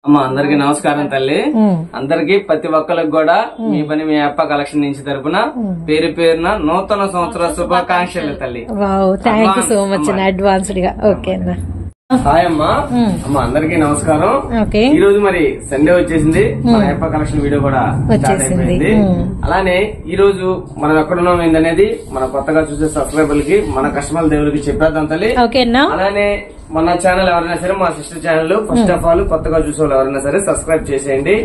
అమ్మ అందరికి నమస్కారం తల్లి. అందరికి ప్రతి ఒక్కరికి కూడా మీ పని మీ అప్ప కలెక్షన్ నుంచి తరపున పేరు పేరున నూతన సంవత్సర శుభాకాంక్షలు తల్లి. Thank you so much advanced గా. ఓకే అన్న. హాయ్ అమ్మా. అమ్మ అందరికి నమస్కారం. ఈ రోజు మరి సండే వచ్చేసింది, మన అప్ప కలెక్షన్ వీడియో కూడా స్టార్ట్ అయిపోయింది. అలానే ఈ రోజు మనం ఎక్కడున్నాం ఏందనేది మన కొత్తగా చూసే సబ్స్క్రైబర్లకి మన కస్టమర్ దేవులకి చెప్పేద్దాం తల్లి. అలానే మన ఛానల్ ఎవరైనా సరే మా sister channel first of all కొత్తగా చూసే వాళ్ళు ఎవరైనా సరే సబ్స్క్రైబ్ చేసేయండి.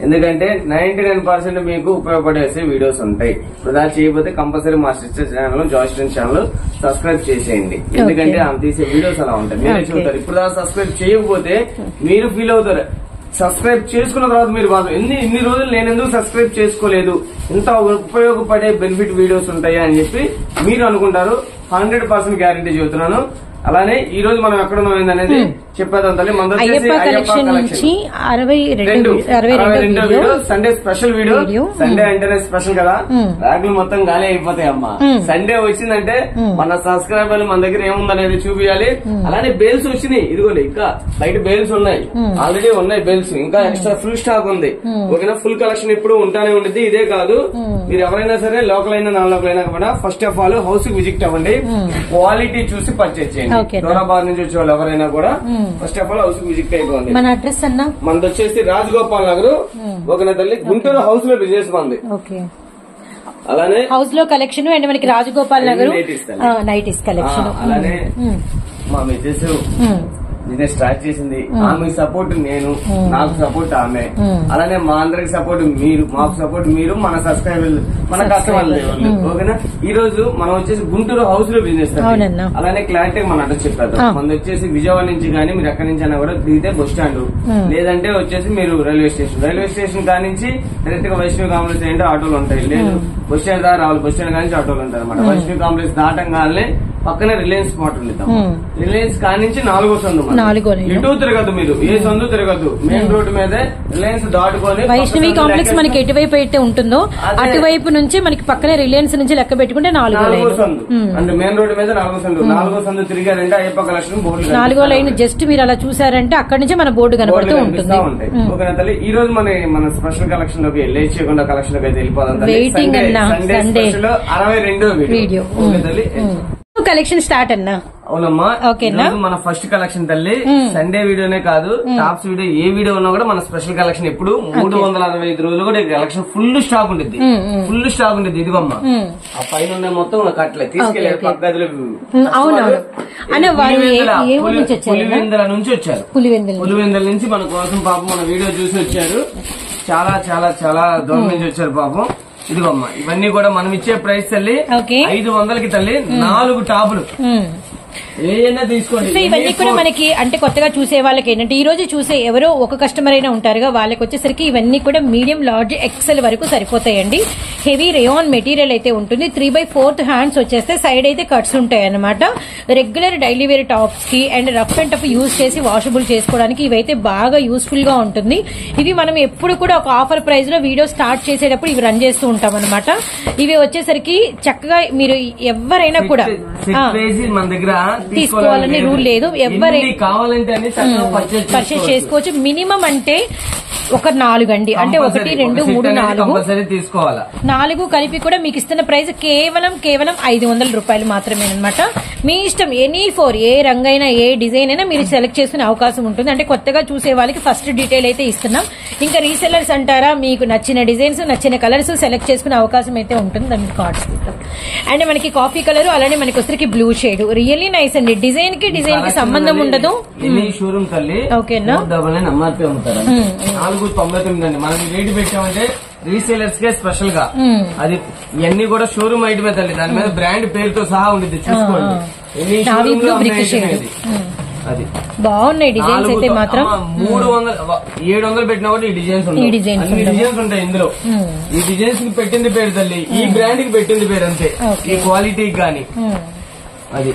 ఎందుకంటే 99% మీకు ఉపయోగపడేసే వీడియోస్ ఉంటాయి. ఇప్పుడు చేయకపోతే కంపల్సరీ మా సిస్టర్ ఛానల్ జాయిస్టన్ ఛానల్ సబ్స్క్రైబ్ చేసేయండి. ఎందుకంటే ఆమె తీసే వీడియోస్ అలా ఉంటాయి, మీరే చూస్తారు. ఇప్పుడు దాకా సబ్స్క్రైబ్ చేయకపోతే మీరు ఫీల్ అవుతారు. సబ్స్క్రైబ్ చేసుకున్న తర్వాత మీరు బాధ ఇన్ని రోజులు నేను ఎందుకు సబ్స్క్రైబ్ చేసుకోలేదు, ఇంత ఉపయోగపడే బెనిఫిట్ వీడియోస్ ఉంటాయా అని చెప్పి మీరు అనుకుంటారు. 100% గ్యారంటీ చెబుతున్నాను. అలానే ఈ రోజు మనం ఎక్కడ ఉన్నాం అనేది చెప్పేద్దాం తల్లి. మన వచ్చేసి కలెక్షన్ నుంచి 62వ video, Sunday special video. Sunday అంటేనే స్పెషల్ కదా, ర్యాకులు మొత్తం గాలి అయిపోతాయి అమ్మా. సండే వచ్చిందంటే మన సబ్స్క్రైబర్లు మన దగ్గర ఏముందనేది చూపించాలి. అలానే బేల్స్ వచ్చినాయి, ఇదిగోండి ఇంకా బయట బేల్స్ ఉన్నాయి, ఆల్రెడీ ఉన్నాయి బేల్స్, ఇంకా ఎక్స్ట్రా ఫుల్ స్టాక్ ఉంది. ఓకేనా, ఫుల్ కలెక్షన్ ఎప్పుడు ఉంటానే ఉండేది. ఇదే కాదు, మీరు ఎవరైనా సరే లోకల్ అయినా నాన్ లోకల్ అయినా కూడా ఫస్ట్ ఆఫ్ ఆల్ హౌస్ కి విజిట్ అవ్వండి, క్వాలిటీ చూసి పర్చేజ్ చేయండి. దూరాబాద్ నుంచి వచ్చే వాళ్ళు ఎవరైనా కూడా first of all house visit అయిపోయింది. మన అడ్రస్ అన్న మనది వచ్చేసి రాజగోపాల్ నగర్, ఒక తల్లి గుంటూరు హౌస్ లో బిజినెస్ ఉంది. అలానే హౌస్ లో కలెక్షన్ అండ్ మనకి రాజగోపాల్ నగర్ నైటీస్ కలెక్షన్. అలానే మా మిస్సెస్ బిజినెస్ స్టార్ట్ చేసింది, ఆమె సపోర్ట్ నేను, నాకు సపోర్ట్ ఆమె. అలానే మా అందరికి సపోర్ట్ మీరు, మాకు సపోర్ట్ మీరు, మన సబ్స్క్రైబర్లు, మన కస్టమర్లు. ఓకేనా, ఈ రోజు మనం వచ్చేసి గుంటూరు హౌస్ లో బిజినెస్. అలానే క్లారిటీ మన అడ్రస్ చెప్పారు. మనది వచ్చేసి విజయవాడ నుంచి కానీ మీరు ఎక్కడి నుంచి అయినా కూడా దిగితే బస్ స్టాండ్, లేదంటే వచ్చేసి మీరు రైల్వే స్టేషన్ కాడి నుంచి డైరెక్ట్ గా వైష్ణవి కాంప్లెక్స్ ఏంటో ఆటోలు ఉంటాయి. లేదు బస్ స్టాండ్ దాకా రావాలి, బస్ స్టాండ్ కాడి నుంచి ఆటోలు ఉంటాయి అనమాట. వైష్ణవి కాంప్లెక్స్ దాటంగానే పక్కనే రిలయన్స్ మార్ట్ ఉంది. రిలయన్స్ కాడి నుంచి 4వ సందు, ఇటు తిరగదు, మీరు ఏ సందు తిరగదు, మెయిన్ రోడ్డు మీదే రిలయన్స్ దాటుకొని వైష్ణవి కాంప్లెక్స్ మనకి ఎటువైపు అయితే ఉంటుందో అటువైపు నుంచి మనకి పక్కనే రిలయన్స్ నుంచి లెక్క పెట్టుకుంటే 4వ సందు. అంటే మెయిన్ రోడ్డు మీద 4వ సందు. 4వ సందు తిరిగారంటే అయ్యప్ప కలెక్షన్ బోర్డు 4వ లైన్ జస్ట్ మీరు అలా చూసారంటే అక్కడి నుంచి మన బోర్డు కనబడుతూ ఉంటుంది. ఓకేనా తల్లి, ఈ రోజు మన స్పెషల్ కలెక్షన్ లోకి లేట్ చేయకుండా కలెక్షన్ లోకి అయితే వెళ్ళిపోదాం. వెయిటింగ్ అన్నా సండే 62వ వీడియో తల్లి. కలెక్షన్ స్టార్ట్ అన్నా. అవునమ్మా, మన ఫస్ట్ కలెక్షన్ తల్లి. సండే వీడియోనే కాదు, టాప్స్ వీడియో ఏ వీడియో ఉన్నా కూడా మన స్పెషల్ కలెక్షన్ ఎప్పుడు 365 రోజులు కూడా కలెక్షన్ ఫుల్ స్టాక్ ఉంటుంది. ఫుల్ స్టాక్ ఉంటుంది. ఇదిగమ్మా ఆ పైన మొత్తం కట్టలే తీసుకెళ్లారు పక్క గదిలో. పులివెందుల నుంచి వచ్చారు, పులివెందుల నుంచి మన కోసం పాపం మన వీడియో చూసి వచ్చారు. చాలా చాలా చాలా దూరం నుంచి వచ్చారు పాపం. ఇదిగోమ్మా ఇవన్నీ కూడా మనం ఇచ్చే ప్రైస్ తల్లి 500కి తల్లి 4 టాపులు ఏదైనా తీసుకోండి. ఇవన్నీ కూడా మనకి అంటే కొత్తగా చూసే వాళ్ళకి ఏంటంటే ఈ రోజు చూసే ఎవరో ఒక కస్టమర్ అయినా ఉంటారుగా, వాళ్ళకి వచ్చేసరికి ఇవన్నీ కూడా మీడియం, లార్జ్, ఎక్సెల్ వరకు సరిపోతాయండి. హెవీ రేయాన్ మెటీరియల్ అయితే ఉంటుంది. 3/4 హ్యాండ్స్ వచ్చేస్తే సైడ్ అయితే కట్స్ ఉంటాయి అనమాట. రెగ్యులర్ డైలీ వేర్ టాప్స్ కి and rough and tough use చేసి వాషబుల్ చేసుకోవడానికి ఇవైతే బాగా యూస్ఫుల్ గా ఉంటుంది. ఇవి మనం ఎప్పుడు కూడా ఒక ఆఫర్ ప్రైస్ లో వీడియో స్టార్ట్ చేసేటప్పుడు ఇవి రన్ చేస్తూ ఉంటాం అనమాట. ఇవి వచ్చేసరికి చక్కగా మీరు ఎవరైనా కూడా మన దగ్గర తీసుకోవాలని రూల్ లేదు, ఎవరైనా కావాలంటే పర్చేస్ చేసుకోవచ్చు. మినిమం అంటే ఒక 4 అండి, అంటే 1, 2, 3, 4 కలిపి కూడా మీకు ఇస్తున్న ప్రైస్ కేవలం 500 రూపాయలు మాత్రమే అనమాట. మీ ఇష్టం, ఎనీ ఫోర్ ఏ రంగైనా ఏ డిజైన్ అయినా మీరు సెలెక్ట్ చేసుకునే అవకాశం ఉంటుంది. అంటే కొత్తగా చూసే వాళ్ళకి ఫస్ట్ డీటెయిల్ అయితే ఇస్తున్నాం. ఇంకా రీసెల్లర్స్ అంటారా, మీకు నచ్చిన డిజైన్స్ నచ్చిన కలర్స్ సెలెక్ట్ చేసుకునే అవకాశం అయితే ఉంటుంది. దానికి కార్డ్స్ అండ్ మనకి కాఫీ కలర్, అలానే మనకి వచ్చరికి బ్లూ షేడ్, రియల్లీ నైస్ అండి. డిజైన్ కి సంబంధం ఉండదు. ఓకేనా, 499 మనకి రేటు పెట్టామంటే రీసేలర్స్ కే స్పెషల్ గా. అది ఇవన్నీ కూడా షోరూమ్ ఐటమే తల్లి, దాని మీద బ్రాండ్ పేరుతో సహా ఉంటుంది, చూసుకోండి. అది బాగున్నాయి డిజైన్స్ అయితే మాత్రం 700 పెట్టినా కూడా ఈ డిజైన్స్ ఉంటాయి, అన్ని డిజైన్స్ ఉంటాయి ఇందులో. ఈ డిజైన్స్ కి పెట్టింది పేరు తల్లి, ఈ బ్రాండ్ కి పెట్టింది పేరు అంతే, ఈ క్వాలిటీకి గానీ. అది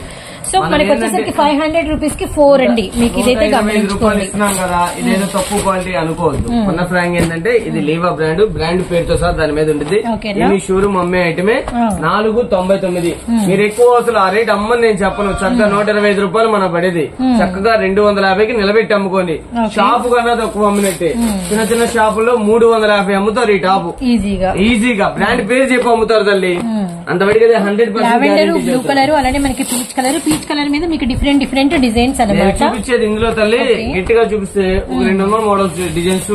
సో మనకి వచ్చేసరికి 500 రూపీస్ కి 4 అండి. మీకు ఇదైతే గమనించుకోండి. ఇస్తున్నాం కదా, ఇదేదో తక్కువ క్వాలిటీ అనుకోవద్దు. ఉన్న ఫ్రాంక్ ఏంటంటే ఇది లీవా బ్రాండ్ పేరుతో సహా దాని మీద ఉంటుంది. ఇది షోరూమ్ అమ్మే ఐటమే. 499. మీరు ఎక్కువ అసలు ఆ రేట్ అమ్మని నేను చెప్పను. చక్కగా 125 రూపాయలు మన పడేది. చక్కగా 250కి నిలబెట్టి అమ్ముకోండి. షాపు కన్నా తక్కువ అమ్మినట్టే. చిన్న చిన్న షాపుల్లో 350 అమ్ముతారు ఈ టాప్ ఈజీగా. బ్రాండ్ పేరు చెప్పి అమ్ముతారు తల్లి. అంతవరకు 100% బ్లూ కలర్, అలానే మనకి పీచ్ కలర్ మీద మీకు డిఫరెంట్ డిజైన్స్ అన్నమాట చూపించేది. ఇందులో తల్లి గట్టిగా చూపిస్తే 200 మోడల్స్ డిజైన్స్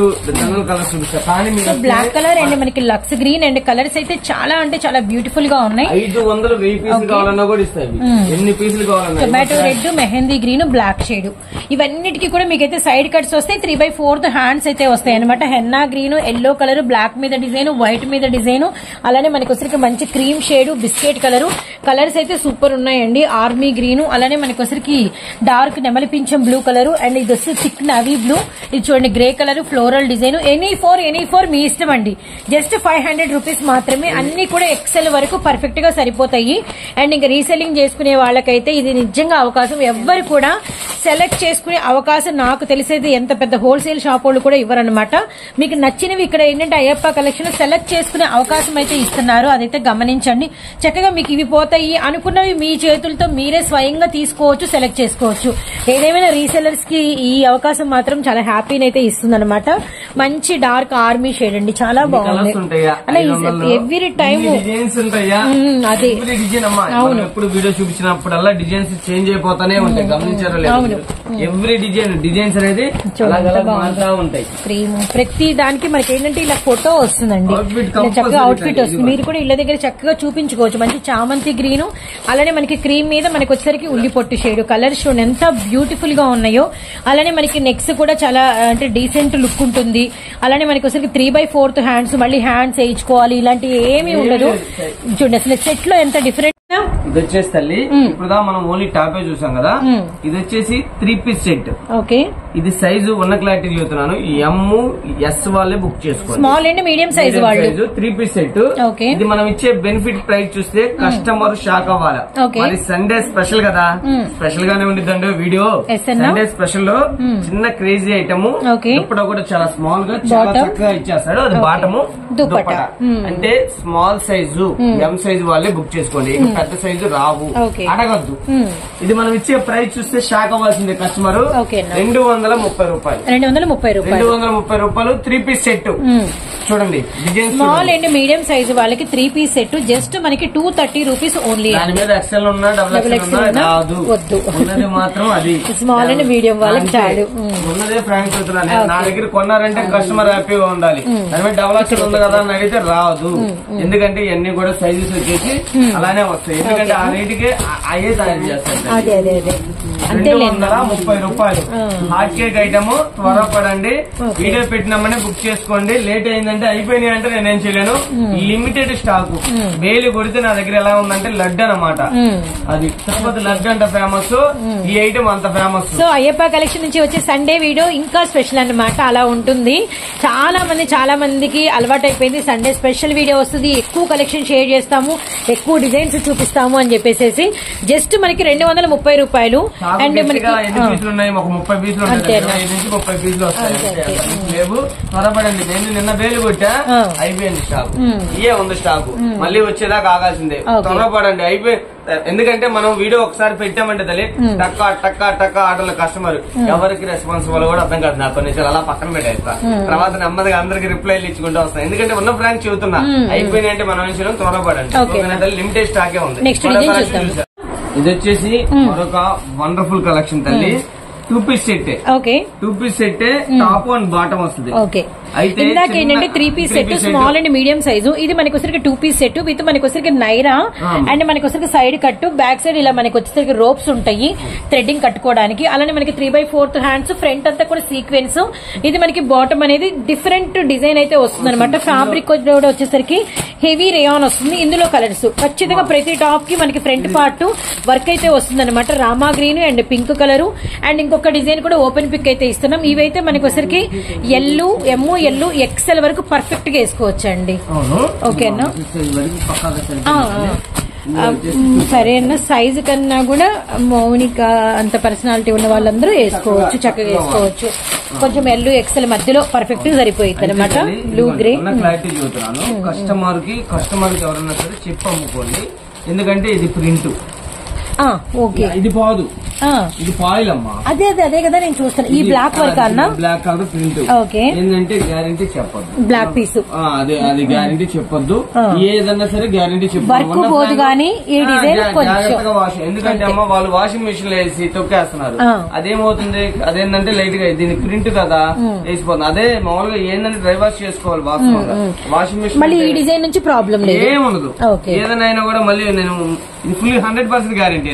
కలర్స్ చూపిస్తారు. కానీ బ్లాక్ కలర్ అండ్ మనకి లక్స్ గ్రీన్ అండ్ కలర్స్ అయితే చాలా అంటే చాలా బ్యూటిఫుల్ గా ఉన్నాయి. 500 1000 పీసులు కావాలన్నా కూడా ఇస్తాయి. ఎన్ని పీసులు కావాలన్నా. Tomato red, mehndi green, black shade ఇవన్నిటికీ కూడా మీకైతే సైడ్ కట్స్ వస్తాయి. 3/4 హ్యాండ్స్ అయితే వస్తాయి అనమాట. Henna green, yellow colour, black మీద డిజైన్, వైట్ మీద డిజైన్, అలానే మనకి వచ్చరికి మంచి క్రీమ్ షేడ్, బిస్కెట్ కలర్స్ అయితే సూపర్ ఉన్నాయండి. ఆర్మీ గ్రీన్, అలానే మనకి వచ్చరికి డార్క్ నెమలి పింఛం బ్లూ కలర్ అండ్ ఇది వచ్చి థిక్ నవీ బ్లూ. ఇది చూడండి grey colour floral design. Any four మీ ఇష్టం అండి. జస్ట్ 500 రూపీస్ మాత్రమే. అన్ని కూడా ఎక్సెల్ వరకు పర్ఫెక్ట్ గా సరిపోతాయి. అండ్ ఇంకా రీసెల్లింగ్ చేసుకునే వాళ్ళకైతే ఇది నిజంగా అవకాశం. ఎవ్వరు కూడా సెలెక్ట్ చేసుకునే అవకాశం నాకు తెలిసేది ఎంత పెద్ద హోల్సేల్ షాప్ వాళ్ళు కూడా ఇవ్వరనమాట. మీకు నచ్చినవి ఇక్కడ ఏంటంటే అయ్యప్ప కలెక్షన్ సెలెక్ట్ చేసుకునే అవకాశం అయితే ఇస్తున్నారు. అదైతే గమనించండి. చక్కగా మీకు ఇవి పోతాయి అనుకున్నవి మీ చేతులతో మీరే స్వయంగా తీసుకోవచ్చు, సెలెక్ట్ చేసుకోవచ్చు. ఏదేమైనా రీసెలర్స్ కి ఈ అవకాశం మాత్రం చాలా హ్యాపీనైతే ఇస్తుంది అనమాట. మంచి డార్క్ ఆర్మీ షేడ్ అండి, చాలా బాగుంది. ఎవ్రీ టైమ్ అదే అవును. ఎప్పుడు వీడియో చూపించినప్పుడల్లా డిజైన్స్ చేంజ్ అయిపోతానే ఉంటాయి. గమనించారో లేదు? ఎవ్రీ డిజైన్స్ అనేది ఉంటాయి. ప్రతి దానికి మనకి ఏంటంటే ఇలా ఫోటో వస్తుందండి, చక్కగా అవుట్ ఫిట్ వస్తుంది. మీరు కూడా ఇళ్ళ దగ్గర చక్కగా చూపించుకోవచ్చు. మంచి చామంతి గ్రీన్, అలానే మనకి క్రీమ్ మీద మనకి వచ్చేసరికి ఉల్లి పొట్టు షేడ్ కలర్స్ చూడండి ఎంత బ్యూటిఫుల్ గా ఉన్నాయో. అలానే మనకి నెక్స్ కూడా చాలా అంటే డీసెంట్ లుక్ ఉంటుంది. అలానే మనకి వచ్చేసరికి 3/4 హ్యాండ్స్, మళ్ళీ హ్యాండ్స్ వేయించుకోవాలి ఇలాంటి ఏమీ ఉండదు. చూడండి అసలు సెట్ లో ఎంత డిఫరెంట్. ఇది వచ్చేసి తల్లి ఇప్పుడు మనం ఓన్లీ టాపే చూసాం కదా. ఇది వచ్చేసి 3 పీస్ సెట్. ఓకే, ఇది సైజు ఉన్న క్లారిటీ చెబుతున్నాను. M-S వాళ్ళే బుక్ చేసుకోవాలి. స్మాల్ అండ్ మీడియం సైజ్ వాళ్ళు 3 పీస్ సెట్. ఇది మనం ఇచ్చే బెనిఫిట్ ప్రైస్ చూస్తే కస్టమర్ షాక్ అవ్వాలి. మరి సండే స్పెషల్ కదా, స్పెషల్ గానే ఉండిద్దండి వీడియో. సండే స్పెషల్ లో చిన్న క్రేజీ ఐటమ్ దుప్పటా కూడా చాలా స్మాల్ గా చాలా చక్కగా ఇచ్చేస్తాడు. అది బాటము దుప్పటా. అంటే స్మాల్ సైజు M సైజు వాళ్ళే బుక్ చేసుకోండి. పెద్ద సైజు రావు, అడగద్దు. ఇది మనం ఇచ్చే ప్రైస్ చూస్తే షాక్ అవ్వాల్సిందే కస్టమర్. 230 రూపాయలు. 230 రూపాయలు 3 పీస్ సెట్. చూడండి స్మాల్ అండ్ మీడియం సైజు వాళ్ళకి 3 పీస్ సెట్ జస్ట్ మనకి 230 రూపీస్ ఓన్లీ. దాని మీద ఎక్సెల్ ఉన్నా డబుల్ ఎక్సెల్ వద్దు. ఉన్నది మాత్రం అది స్మాల్ అండ్ మీడియం వాళ్ళకి చాలు. ఉన్నదే ఫ్రాంక్ చెప్తున్నాను. నా దగ్గర కొన్నారంటే కస్టమర్ హ్యాపీగా ఉండాలి. దాని మీద డబుల్ ఎక్సెల్ ఉంది కదా అని అడిగితే రాదు. ఎందుకంటే ఇవన్నీ కూడా సైజెస్ వచ్చేసి అలానే వస్తాయి. ఎందుకంటే ఆ రేటుకే అయ్యే తయారు చేస్తారు. 230 రూపాయలు హాట్ కేక్ ఐటమ్. త్వరపడండి, వీడియో పెట్టినామని బుక్ చేసుకోండి. లేట్ అయిందంటే అయిపోయినాయి అంటే నేనేం చేయలేను. Limited stock. వేలు కొడితే నా దగ్గర ఎలా ఉందంటే లడ్డు అనమాట. అది తిరుపతి లడ్డు అంత ఫేమస్, ఈ ఐటమ్ అంత ఫేమస్. సో అయ్యప్ప కలెక్షన్ నుంచి వచ్చే సండే వీడియో ఇంకా స్పెషల్ అన్నమాట. అలా ఉంటుంది. చాలా మందికి అలవాటు అయిపోయింది సండే స్పెషల్ వీడియో వస్తుంది, ఎక్కువ కలెక్షన్ షేర్ చేస్తాము, ఎక్కువ డిజైన్స్ చూపిస్తాము అని చెప్పేసి. జస్ట్ మనకి 230 రూపాయలు. అండ్ మనకి 5 పీసులు ఉన్నాయి, ఒక 30 పీసులు ఉంటాయి. 5 నుంచి 30 పీసులు వస్తాయి. లేవు, త్వరపడండి. నేను నిన్న వేలు కొట్టా, అయిపోయింది స్టాక్. ఇయే ఉంది స్టాక్, మళ్ళీ వచ్చేదాకా ఆగాల్సిందే. త్వరపడండి, అయిపోయి. ఎందుకంటే మనం వీడియో ఒకసారి పెట్టామంటే తల్లి టక్క ఆర్డర్ల కస్టమర్ ఎవరికి రెస్పాన్సిబుల్ కూడా అర్థం కాదు. నాకు కొన్ని అలా పక్కన పెట్టేస్తా. తర్వాత నెమ్మదిగా అందరికి రిప్లైలు ఇచ్చుకుంటూ వస్తాయి. ఎందుకంటే ఉన్న బ్రాంచ్ చెబుతున్నా అయిపోయినాయి అంటే మనం త్వరపడండి. లిమిటెడ్ స్టాకే ఉంది. ఇది వచ్చేసి మరొక వండర్ఫుల్ కలెక్షన్ తల్లి. 2 piece set. Okay, 2 piece set top and bottom వస్తుంది. ఓకే, అయితే ఇందాక ఏంటంటే 3 piece set small and medium size. ఇది మనకి వచ్చరికి 2 పీస్ సెట్ విత్ మనకి వచ్చరికి నైరా అండ్ మనకి వచ్చరికి సైడ్ కట్, బ్యాక్ సైడ్ ఇలా మనకి వచ్చేసరికి రోప్స్ ఉంటాయి థ్రెడ్డింగ్ కట్టుకోవడానికి. అలానే మనకి 3/4 హ్యాండ్స్, ఫ్రంట్ అంతా కూడా సీక్వెన్స్. ఇది మనకి బాటమ్ అనేది డిఫరెంట్ డిజైన్ అయితే వస్తుంది అనమాట. ఫ్యాబ్రిక్ కూడా వచ్చేసరికి హెవీ రేయాన్ వస్తుంది. ఇందులో కలర్స్ ఖచ్చితంగా ప్రతి టాప్ కి మనకి ఫ్రంట్ పార్ట్ వర్క్ అయితే వస్తుంది అనమాట. Rama green and pink colour and ఇంకొక డిజైన్ కూడా ఓపెన్ పిక్ అయితే ఇస్తున్నాం. ఇవైతే మనకి వచ్చరికి ఎల్లు ఎక్సెల్ వరకు పర్ఫెక్ట్ గా వేసుకోవచ్చు అండి. ఓకేనా, సరైన సైజు కన్నా కూడా మౌనిక అంత పర్సనాలిటీ ఉన్న వాళ్ళందరూ వేసుకోవచ్చు, చక్కగా వేసుకోవచ్చు. కొంచెం ఎల్లు ఎక్సెల్ మధ్యలో పర్ఫెక్ట్ గా సరిపోయింది అనమాట. బ్లూ గ్రే క్లారిటీ చూస్తున్నాను. కస్టమర్ కి ఎవరన్నా సరే చెప్పి అమ్ముకోండి, ఎందుకంటే ఇది ప్రింట్. ఓకే, ఇది పోదు, ఇది ఫాయిల్ అమ్మా. అదే కదా నేను చూస్తాను. ఈ బ్లాక్ వర్క్ అన్న, బ్లాక్ కలర్ ప్రింట్. ఓకే, ఏంటంటే గ్యారంటీ చెప్పొద్దు. బ్లాక్ పీస్ అది గ్యారంటీ చెప్పొద్దు. ఏదన్నా సరే గ్యారంటీ చెప్పు. వర్క్ పోదు కానీ ఈ డిజైన్ జాగ్రత్తగా వాష్. ఎందుకంటే అమ్మ వాళ్ళు వాషింగ్ మెషిన్ లో వేసి తొక్కేస్తున్నారు. అదేమవుతుంది, అదేంటంటే లైట్ గా దీని ప్రింట్ కదా వేసిపోతుంది. అదే మామూలుగా ఏంటంటే డ్రై వాష్ చేసుకోవాలి వాషింగ్ మెషిన్. మళ్ళీ ఈ డిజైన్ నుంచి ప్రాబ్లం ఏముండదు. ఏదైనా కూడా మళ్ళీ నేను ఫుల్ 100% గ్యారంటీ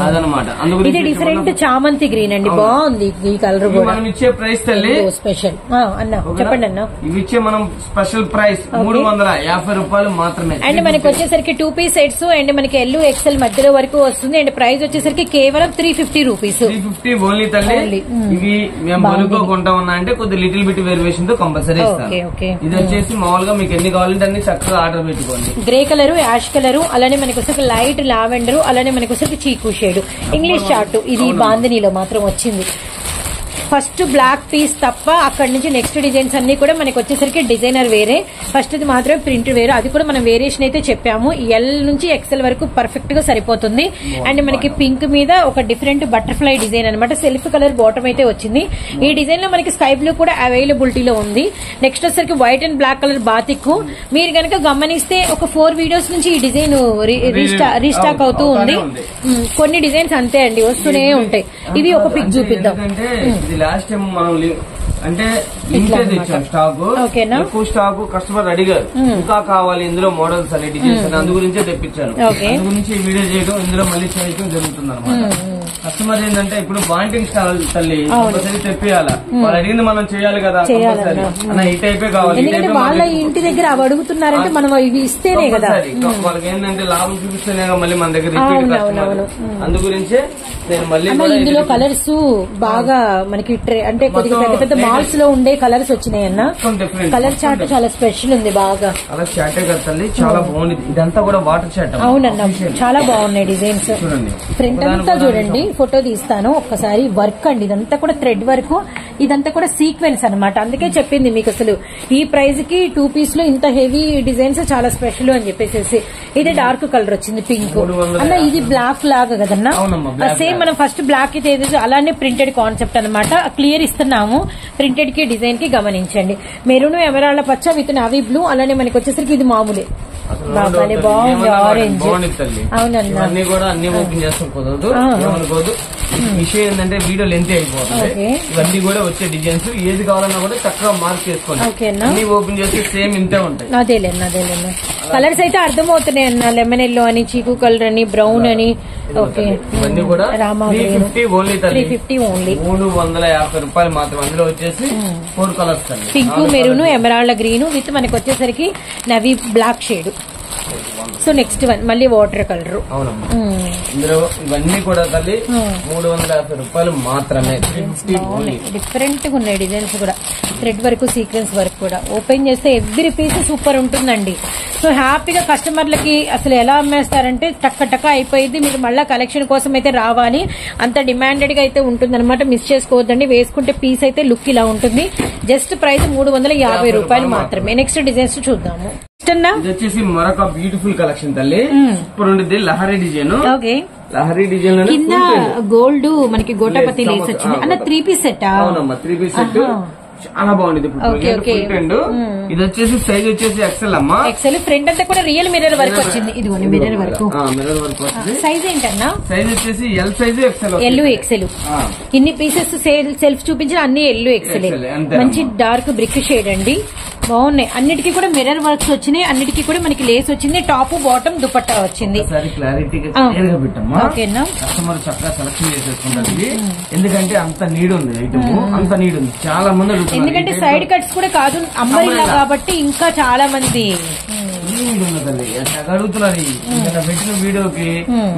అదనమాట. ఇది డిఫరెంట్ చామంతి గ్రీన్ అండి, బాగుంది ఈ కలర్. మనం ఇచ్చే ప్రైస్ తల్లి స్పెషల్ అన్న, చెప్పండి అన్న. ఇవి ఇచ్చే మనం స్పెషల్ ప్రైస్ 350 రూపాయలు మాత్రమే. అండ్ మనకి వచ్చేసరికి 2 పీస్ సెట్స్ అండ్ మనకి ఎల్లు ఎక్సెల్ మధ్యలో వరకు వస్తుంది. అండ్ ప్రైస్ వచ్చేసరికి కేవలం 350 రూపీస్. 350 ఓన్లీ తల్లి. ఇవి మేము అనుకోకుండా ఉన్నా అంటే కొద్ది లిటిల్ బిట్ వేరియేషన్ తో కంపల్సరీ ఇస్తాం. ఇది వచ్చేసి మామూలుగా మీకు ఎన్ని కావాలంటే అన్ని చక్కగా ఆర్డర్ పెట్టుకోండి. గ్రే కలర్, యాష్ కలర్, అలానే మనకి వచ్చేసరికి లైట్ లావెండర్, అలానే మనకి వచ్చేసరికి చీకు షేడ్, ఇంగ్లీష్ చార్ట్. ఇది బాందినీలో మాత్రం వచ్చింది. ఫస్ట్ బ్లాక్ పీస్ తప్ప అక్కడ నుంచి నెక్స్ట్ డిజైన్స్ అన్ని కూడా మనకి వచ్చేసరికి డిజైనర్ వేరే. ఫస్ట్ ఇది మాత్రమే ప్రింట్ వేరే. అది కూడా మనం వేరియేషన్ అయితే చెప్పాము. ఎల్ నుంచి ఎక్సెల్ వరకు పర్ఫెక్ట్ గా సరిపోతుంది. అండ్ మనకి పింక్ మీద ఒక డిఫరెంట్ బటర్ఫ్లై డిజైన్ అనమాట. సెల్ఫ్ కలర్ బాటమ్ అయితే వచ్చింది. ఈ డిజైన్ లో మనకి స్కై బ్లూ కూడా అవైలబిలిటీలో ఉంది. నెక్స్ట్ వచ్చేసరికి white and black colour batik. మీరు కనుక గమనిస్తే ఒక 4 వీడియోస్ నుంచి ఈ డిజైన్ రీస్టాక్ అవుతూ ఉంది. కొన్ని డిజైన్స్ అంతే అండి, వస్తూనే ఉంటాయి. ఇవి ఒక పిక్ చూపిద్దాం. లాస్ట్ టైం మనం అంటే లిమిటెడ్ ఇచ్చాం స్టాక్, ఎక్కువ స్టాక్ కస్టమర్ అడిగారు, ఇంకా కావాలి ఇందులో మోడల్స్ అని డిజైన్స్ అని, అందు గురించే తెప్పించాను. అందు గురించి వీడియో చేయడం, ఇందులో మళ్ళీ చేయడం జరుగుతుంది అనమాట. కస్టమర్ ఏంటంటే ఇప్పుడు వాంటింగ్ స్టాల్ తల్లి కంపల్సరీ తెప్పియాలా, వాళ్ళు అడిగింది మనం చేయాలి కదా కంపల్సరీ. అన్న ఈ టైపే కావాలి, వాళ్ళ ఇంటి దగ్గర అడుగుతున్నారంటే మనం ఇవి ఇస్తేనే కదా వాళ్ళకి ఏంటంటే లాభం చూపిస్తేనే మళ్ళీ మన దగ్గర అందు గురించే నేను మళ్ళీ ఇందులో కలర్స్ బాగా మనకి అంటే కొద్దిగా పెద్ద పెద్ద మాల్స్ లో ఉండే కలర్స్ వచ్చినాయి అన్న. కలర్ చార్ట్ చాలా స్పెషల్ ఉంది, బాగా కలర్ చార్టే కదా చాలా బాగుంది. ఇదంతా కూడా వాటర్ చార్ట్. అవునన్నా, చాలా బాగున్నాయి డిజైన్స్. ఫ్రంట్ అంతా చూడండి, ఫోటో తీస్తాను ఒక్కసారి. వర్క్ అండి, ఇదంతా కూడా థ్రెడ్ వర్క్, ఇదంతా కూడా సీక్వెన్స్ అనమాట. అందుకే చెప్పింది మీకు అసలు ఈ ప్రైస్ కి 2 పీస్ లో ఇంత హెవీ డిజైన్స్ చాలా స్పెషల్ అని చెప్పేసి. ఇది డార్క్ కలర్ వచ్చింది, పింక్ అన్న. ఇది బ్లాక్ లాగా కదన్నా, సేమ్ మనం ఫస్ట్ బ్లాక్ అయితే ఏదైతే అలానే ప్రింటెడ్ కాన్సెప్ట్ అనమాట. క్లియర్ ఇస్తున్నాము. ప్రింటెడ్ కి డిజైన్ కి గమనించండి. మెరూన్ ఎమరాల్డ్ పచ్చ విత్ నావీ బ్లూ, అలానే మనకి వచ్చేసరికి ఇది మామూలే బాగుంది ఆరెంజ్. అవునన్నా, అన్ని కూడా అన్ని ఓపెన్ చేస్తాం కుదరదు అనుకోదు. విషయం ఏంటంటే వీడియో లెంత్ అయిపోతుంది. ఇవన్నీ కూడా వచ్చే డిజైన్స్ ఏది కావాలన్నా కూడా చక్కగా మార్క్ చేసుకోండి. అన్ని ఓపెన్ చేస్తే సేమ్ ఇంతే ఉంటాయి. అదేలేనా కలర్స్ అయితే అర్థమవుతున్నాయి అన్న. లెమన్ ఎల్లో అని, చీకు కలర్ అని, బ్రౌన్ అని. ఓకే, ఇవన్నీ కూడా 350 ఓన్లీ. 350 ఓన్లీ, 350 రూపాయలు మాత్రం. అందులో వచ్చేసి 4 colours pink, maroon, emerald green with మనకి వచ్చేసరికి navy black shade. So next one మళ్ళీ వాటర్ కలర్. అవునమ్మా, ఇందులో ఇవన్నీ కూడా తల్లి 350 రూపాయలు మాత్రమే. డిఫరెంట్ గా ఉన్నాయి డిజైన్స్ కూడా, థ్రెడ్ వర్క్, సీక్వెన్స్ వర్క్ కూడా. ఓపెన్ చేస్తే ఎవ్రీ పీస్ సూపర్ ఉంటుందండి. సో హ్యాపీగా కస్టమర్లకి అసలు ఎలా అమ్మేస్తారంటే టక్క అయిపోయింది. మీరు మళ్ళీ కలెక్షన్ కోసం అయితే రావాలి, అంత డిమాండెడ్ గా అయితే ఉంటుందన్నమాట. మిస్ చేసుకోవద్దండి. వేసుకుంటే పీస్ అయితే లుక్ ఇలా ఉంటుంది. జస్ట్ ప్రైస్ 350 రూపాయలు మాత్రమే. నెక్స్ట్ డిజైన్స్ చూద్దాము. ఇది వచ్చేసి మరొక బ్యూటిఫుల్ కలెక్షన్ తల్లి. ఇప్పుడు ఉండేది Lahari design. Okay, Lahari design కింద గోల్డ్ మనకి గోటాపతి లేస్ వచ్చింది అన్న. 3 పీస్ సెట్. అవునమ్మా, 3 పీస్ సెట్ చాలా బాగుంది. ఇది వచ్చేసి సైజ్ వచ్చేసి ఎక్సెల్ అమ్మా. ఎక్సెల్ ఫ్రంట్ అంతా కూడా రియల్ మిర్రర్ వర్క్ వచ్చింది. ఇదిగోండి మిర్రర్ వర్క్. సైజ్ ఏంటన్నా? సైజ్ వచ్చేసి L size, XL. L XL. ఇన్ని పీసెస్ సెల్ఫ్ చూపించిన అన్ని ఎల్ ఎక్సెల్. మంచి డార్క్ బ్రిక్ షేడ్ అండి, బాగున్నాయి. అన్నిటికీ కూడా మిర్రర్ వర్క్స్ వచ్చినాయి. అన్నిటికీ కూడా మనకి లేస్ వచ్చింది. టాప్ బాటమ్ దుపట్టా వచ్చింది. ఓకేనా, కస్టమర్ చక్కగా సెలెక్షన్ చేసేసుకుంటారు. ఎందుకంటే అంత నీడ్ ఉంది ఐటమ్, అంత నీడ్ ఉంది. చాలా మంది ఎందుకంటే సైడ్ కట్స్ కూడా కాదు, అంబరిల్లా కాబట్టి ఇంకా చాలా మంది అడుగుతున్నారు పెట్టిన వీడియోకి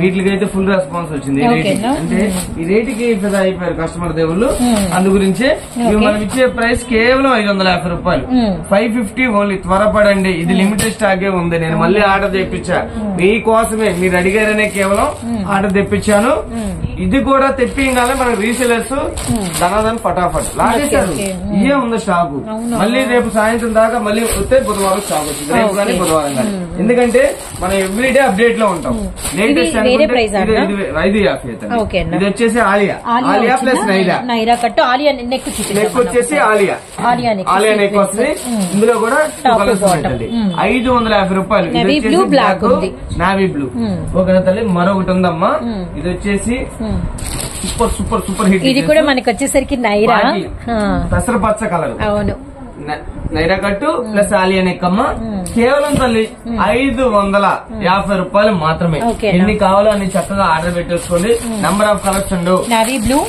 వీటికి అయితే ఫుల్ రెస్పాన్స్ వచ్చింది. అంటే ఈ రేటుకి ఫిదా అయిపోయారు కస్టమర్ దేవుళ్ళు. అందు గురించే మనం ఇచ్చే ప్రైస్ కేవలం 550 రూపాయలు, 550 ఓన్లీ. త్వరపడండి, ఇది లిమిటెడ్ స్టాకే ఉంది. నేను మళ్ళీ ఆర్డర్ తెప్పించా మీకోసమే, మీరు అడిగారనే కేవలం ఆర్డర్ తెప్పించాను. ఇది కూడా తెప్పించాలి మనకు రీసేలర్స్ ధనాధన్ ఫటాఫట్ లాగేశారు. ఇదే ఉంది స్టాక్. మళ్ళీ రేపు సాయంత్రం దాకా మళ్ళీ వస్తే బుధవారం స్టాక్ వచ్చింది, రేపు కానీ బుధవారం కానీ. ఎందుకంటే మనం ఎవ్రీడే అప్డేట్ లో ఉంటాం. లేటెస్ట్ 550. ఇది వచ్చేసి ఆలియా ప్లస్ నైరా కట్టు. ఆలియా నెక్ వచ్చేసి ఆలియా నెక్ వస్తుంది. ఇందులో కూడా 550 రూపాయలు. Navy blue. ఓకేనా తల్లి? మరొకటి ఉందమ్మా, ఇది వచ్చేసి సూపర్ సూపర్ సూపర్ హిట్. ఇది కూడా మనకి వచ్చేసరికి నైరా పెసరపచ్చ కలర్. అవును, నైరా కట్టు ప్లస్ ఆలియా నెక్ అమ్మ. కేవలం తల్లి 550 రూపాయలు మాత్రమే. ఎన్ని కావాలో అన్ని చక్కగా ఆర్డర్ పెట్టేసుకోండి. Number of colours and navy blue